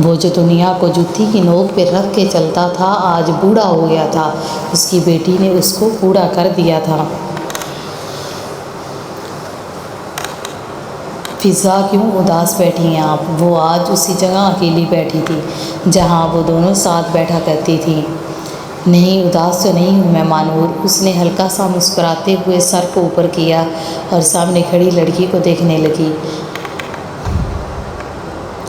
S1: وہ جو دنیا کو جوتی کی نوک پہ رکھ کے چلتا تھا آج بوڑھا ہو گیا تھا، اس کی بیٹی نے اس کو بوڑھا کر دیا تھا۔ فضا، کیوں اداس بیٹھی ہیں آپ؟ وہ آج اسی جگہ اکیلی بیٹھی تھی جہاں وہ دونوں ساتھ بیٹھا کرتی تھی۔ نہیں، اداس تو نہیں ہوں میں مانور۔ اس نے ہلکا سا مسکراتے ہوئے سر کو اوپر کیا اور سامنے کھڑی لڑکی کو دیکھنے لگی۔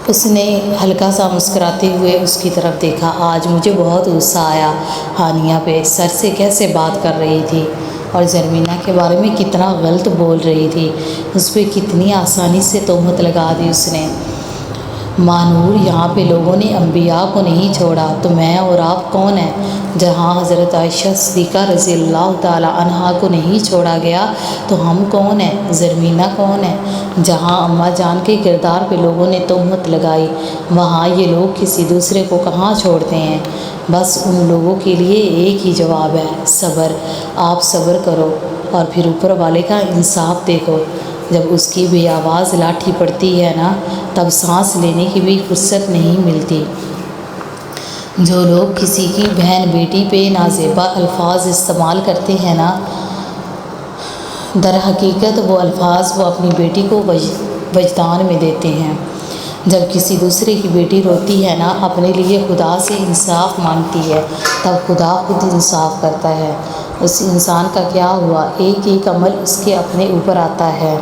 S1: اس نے ہلکا سا مسکراتے ہوئے اس کی طرف دیکھا۔ آج مجھے بہت غصہ آیا ہانیہ پہ، سر سے کیسے بات کر رہی تھی اور زرمینہ کے بارے میں کتنا غلط بول رہی تھی، اس پہ کتنی آسانی سے تہمت لگا دی اس نے۔ مانور، یہاں پہ لوگوں نے انبیاء کو نہیں چھوڑا تو میں اور آپ کون ہیں؟ جہاں حضرت عائشہ صدیقہ رضی اللہ تعالیٰ عنہا کو نہیں چھوڑا گیا تو ہم کون ہیں؟ زرمینہ کون ہے؟ جہاں اماں جان کے کردار پہ لوگوں نے تہمت لگائی وہاں یہ لوگ کسی دوسرے کو کہاں چھوڑتے ہیں؟ بس ان لوگوں کے لیے ایک ہی جواب ہے، صبر۔ آپ صبر کرو اور پھر اوپر والے کا انصاف دیکھو۔ جب اس کی بے آواز لاٹھی پڑتی ہے نا، تب سانس لینے کی بھی فرصت نہیں ملتی۔ جو لوگ کسی کی بہن بیٹی پہ نازیبا الفاظ استعمال کرتے ہیں نا، در حقیقت وہ الفاظ وہ اپنی بیٹی کو وجدان میں دیتے ہیں۔ جب کسی دوسرے کی بیٹی روتی ہے نا، اپنے لیے خدا سے انصاف مانگتی ہے، تب خدا خود انصاف کرتا ہے۔ اس انسان کا کیا ہوا؟ ایک ایک عمل اس کے اپنے اوپر آتا ہے۔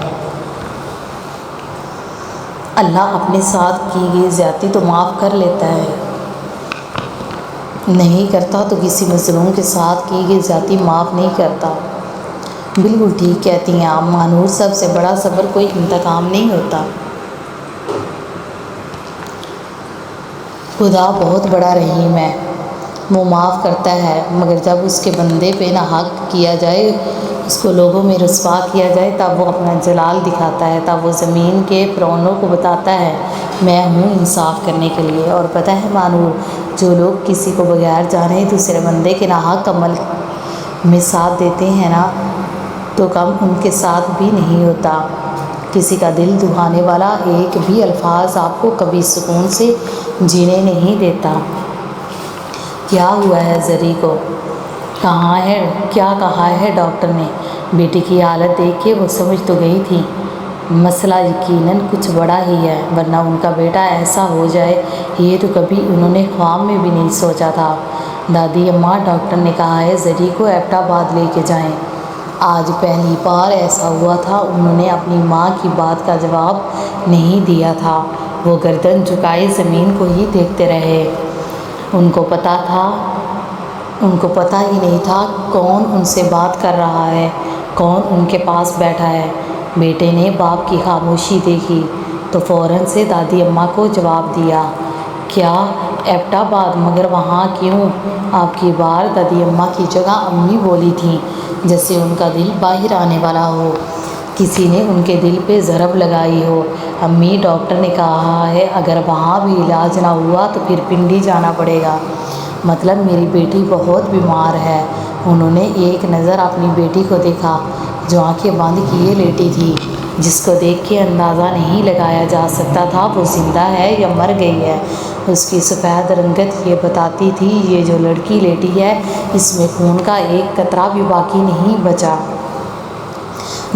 S1: اللہ اپنے ساتھ کی گئی زیادتی تو معاف کر لیتا ہے، نہیں کرتا تو کسی مظلوم کے ساتھ کی گئی زیادتی معاف نہیں کرتا۔ بالکل ٹھیک کہتی ہیں آپ مانور، سب سے بڑا صبر کوئی انتقام نہیں ہوتا۔ خدا بہت بڑا رحیم ہے، وہ معاف کرتا ہے، مگر جب اس کے بندے پہ ناحق کیا جائے، اس کو لوگوں میں رسوا کیا جائے، تب وہ اپنا جلال دکھاتا ہے، تب وہ زمین کے فرعونوں کو بتاتا ہے میں ہوں انصاف کرنے کے لیے۔ اور پتہ ہے مانور، جو لوگ کسی کو بغیر جانے دوسرے بندے کے ناحق عمل میں ساتھ دیتے ہیں نا، تو کم ان کے ساتھ بھی نہیں ہوتا۔ کسی کا دل دکھانے والا ایک بھی الفاظ آپ کو کبھی سکون سے جینے نہیں دیتا۔ کیا ہوا ہے زری کو؟ کہاں ہے؟ کیا کہا ہے ڈاکٹر نے؟ بیٹی کی حالت دیکھ کے وہ سمجھ تو گئی تھی مسئلہ یقیناً کچھ بڑا ہی ہے، ورنہ ان کا بیٹا ایسا ہو جائے یہ تو کبھی انہوں نے خواب میں بھی نہیں سوچا تھا۔ دادی اماں، ڈاکٹر نے کہا ہے زری کو ایبٹ آباد لے کے جائیں۔ آج پہلی بار ایسا ہوا تھا، انہوں نے اپنی ماں کی بات کا جواب نہیں دیا تھا، وہ گردن جھکائے زمین کو ہی دیکھتے رہے۔ ان کو پتہ ہی نہیں تھا کون ان سے بات کر رہا ہے، کون ان کے پاس بیٹھا ہے۔ بیٹے نے باپ کی خاموشی دیکھی تو فوراً سے دادی اماں کو جواب دیا، کیا ایبٹ آباد؟ مگر وہاں کیوں؟ آپ کی بار دادی اماں کی جگہ امی بولی تھیں، جیسے ان کا دل باہر آنے والا ہو، کسی نے ان کے دل پہ ضرب لگائی ہو۔ امی، ڈاکٹر نے کہا ہے اگر وہاں بھی علاج نہ ہوا تو پھر پنڈی جانا پڑے گا، مطلب میری بیٹی بہت بیمار ہے۔ انہوں نے ایک نظر اپنی بیٹی کو دیکھا جو آنکھیں بند کیے لیٹی تھی، جس کو دیکھ کے اندازہ نہیں لگایا جا سکتا تھا وہ زندہ ہے یا مر گئی ہے۔ اس کی سفید رنگت یہ بتاتی تھی یہ جو لڑکی لیٹی ہے اس میں خون کا ایک قطرہ بھی باقی نہیں بچا۔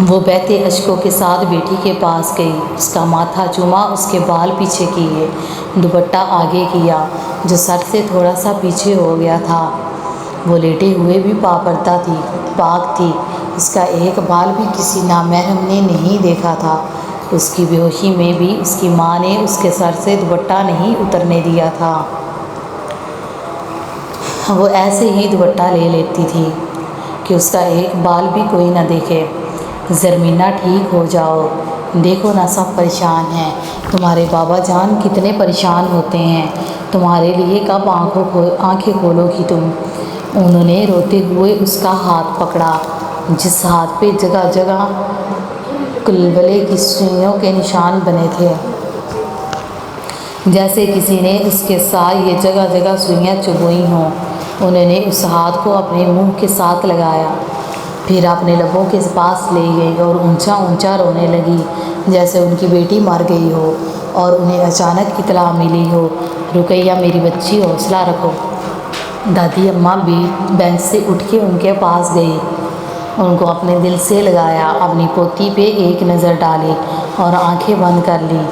S1: وہ بہتے اشکوں کے ساتھ بیٹی کے پاس گئی، اس کا ماتھا چوما، اس کے بال پیچھے کیے، دوپٹہ آگے کیا جو سر سے تھوڑا سا پیچھے ہو گیا تھا۔ وہ لیٹے ہوئے بھی پاک تھی، اس کا ایک بال بھی کسی نامحرم نے نہیں دیکھا تھا۔ اس کی بے ہوشی میں بھی اس کی ماں نے اس کے سر سے دوپٹہ نہیں اترنے دیا تھا۔ وہ ایسے ہی دوپٹہ لے لیتی تھی کہ اس کا ایک بال بھی کوئی نہ دیکھے۔ زرمینا، ٹھیک ہو جاؤ، دیکھو نا سب پریشان ہیں، تمہارے بابا جان کتنے پریشان ہوتے ہیں، تمہارے لیے کب آنکھیں کھولو گی تم؟ انہوں نے روتے ہوئے اس کا ہاتھ پکڑا، جس ہاتھ پہ جگہ جگہ کلبلے کی سوئیوں کے نشان بنے تھے، جیسے کسی نے اس کے ساتھ یہ جگہ جگہ سوئیاں چبھوئی ہوں۔ انہوں نے اس ہاتھ کو اپنے منہ کے ساتھ لگایا، پھر اپنے لبوں کے پاس لے گئی اور اونچا اونچا رونے لگی، جیسے ان کی بیٹی مر گئی ہو اور انہیں اچانک اطلاع ملی ہو۔ رقیہ میری بچی، حوصلہ رکھو۔ دادی اماں بھی بینچ سے اٹھ کے ان کے پاس گئی، ان کو اپنے دل سے لگایا، اپنی پوتی پہ ایک نظر ڈالی اور آنکھیں بند کر لیں۔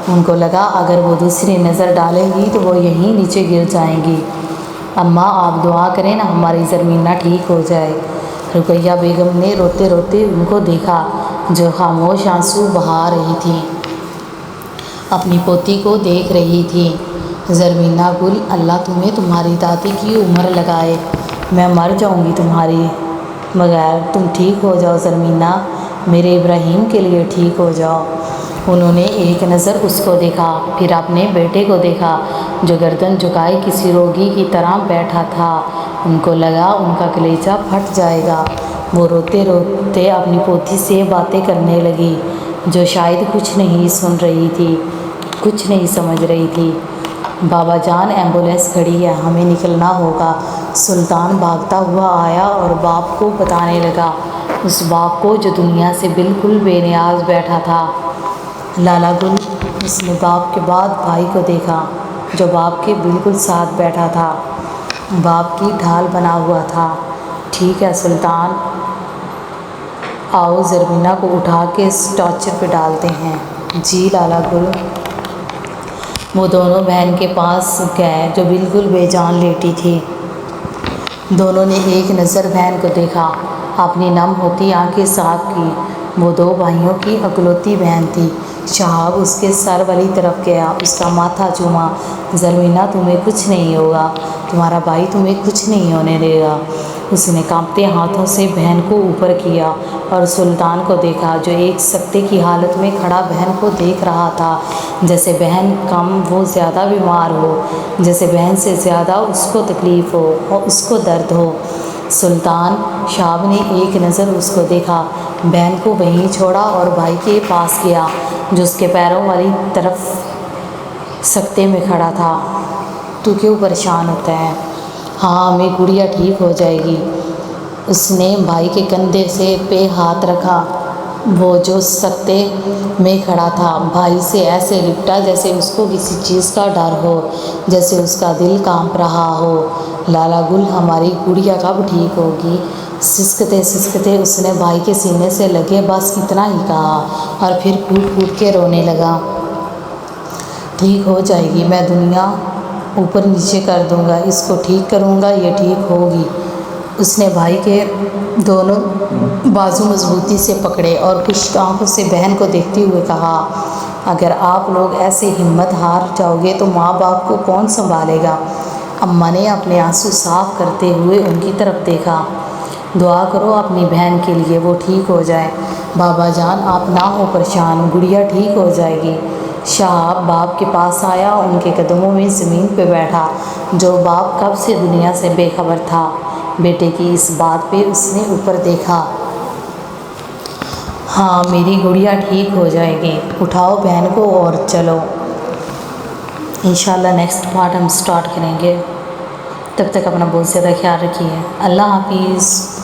S1: ان کو لگا اگر وہ دوسری نظر ڈالیں گی تو وہ یہیں نیچے گر جائیں گی۔ اماں آپ دعا کریں نا ہماری زرمینا ٹھیک ہو جائے۔ رقیہ بیگم نے روتے روتے ان کو دیکھا جو خاموش آنسو بہا رہی تھی، اپنی پوتی کو دیکھ رہی تھی۔ زرمینا گل، اللہ تمہیں تمہاری دادی کی عمر لگائے، میں مر جاؤں گی تمہاری بغیر، تم ٹھیک ہو جاؤ زرمینا، میرے ابراہیم کے لیے ٹھیک ہو جاؤ۔ انہوں نے ایک نظر اس کو دیکھا، پھر اپنے بیٹے کو دیکھا جو گردن جھکائے کسی روگی کی طرح بیٹھا تھا۔ ان کو لگا ان کا کلیجہ پھٹ جائے گا۔ وہ روتے روتے اپنی پوتی سے باتیں کرنے لگی جو شاید کچھ نہیں سن رہی تھی، کچھ نہیں سمجھ رہی تھی۔ بابا جان، ایمبولینس کھڑی ہے، ہمیں نکلنا ہوگا۔ سلطان بھاگتا ہوا آیا اور باپ کو بتانے لگا، اس باپ کو جو دنیا سے بالکل بے نیاز بیٹھا تھا۔ لالا گل، اس نے باپ کے بعد بھائی کو دیکھا جو باپ کے بالکل ساتھ بیٹھا تھا، باپ کی ڈھال بنا ہوا تھا۔ ٹھیک ہے سلطان، آؤ زرمینا کو اٹھا کے اسٹریچر پہ ڈالتے ہیں۔ جی لالا گل۔ وہ دونوں بہن کے پاس گئے جو بالکل بے جان لیٹی تھی۔ دونوں نے ایک نظر بہن کو دیکھا، اپنی نم ہوتی آنکھیں صاف کی۔ وہ دو بھائیوں کی اکلوتی بہن تھی۔ شہاب اس کے سر والی طرف گیا، اس کا ماتھا چوما۔ زرمینا، تمہیں کچھ نہیں ہوگا، تمہارا بھائی تمہیں کچھ نہیں ہونے دے گا۔ اس نے کانپتے ہاتھوں سے بہن کو اوپر کیا اور سلطان کو دیکھا جو ایک سکتے کی حالت میں کھڑا بہن کو دیکھ رہا تھا۔ جیسے بہن کم وہ زیادہ بیمار ہو، جیسے بہن سے زیادہ اس کو تکلیف ہو اور اس کو درد ہو۔ سلطان شہاب نے ایک نظر اس کو دیکھا، بہن کو وہیں چھوڑا اور بھائی کے پاس گیا جو اس کے پیروں والی طرف سکتے میں کھڑا تھا۔ تو کیوں پریشان ہوتا ہے؟ ہاں امی، گڑیا ٹھیک ہو جائے گی۔ اس نے بھائی کے کندھے سے پہ ہاتھ رکھا۔ وہ جو سکتے میں کھڑا تھا بھائی سے ایسے لپٹا جیسے اس کو کسی چیز کا ڈر ہو، جیسے اس کا دل کانپ رہا ہو۔ لالا گل، ہماری گڑیا کب ٹھیک ہوگی؟ سسکتے سسکتے اس نے بھائی کے سینے سے لگے بس اتنا ہی کہا اور پھر پھوٹ پھوٹ کے رونے لگا۔ ٹھیک ہو جائے گی، میں دنیا اوپر نیچے کر دوں گا، اس کو ٹھیک کروں گا، یہ ٹھیک ہوگی۔ اس نے بھائی کے دونوں بازو مضبوطی سے پکڑے اور خشک آنکھوں سے بہن کو دیکھتے ہوئے کہا، اگر آپ لوگ ایسے ہمت ہار جاؤ گے تو ماں باپ کو کون سنبھالے گا؟ اماں نے اپنے آنسو صاف کرتے ہوئے ان کی طرف دیکھا۔ دعا کرو اپنی بہن کے لیے، وہ ٹھیک ہو جائے۔ بابا جان آپ نہ ہو پریشان، گڑیا ٹھیک ہو جائے گی۔ شہاب باپ کے پاس آیا، ان کے قدموں میں زمین پہ بیٹھا جو باپ کب سے دنیا سے بے خبر تھا۔ بیٹے کی اس بات پہ اس نے اوپر دیکھا۔ ہاں میری گڑیا ٹھیک ہو جائے گی، اٹھاؤ بہن کو اور چلو۔ انشاءاللہ نیکسٹ پارٹ ہم سٹارٹ کریں گے۔ تب تک اپنا بہت زیادہ خیال رکھیے۔ اللہ حافظ۔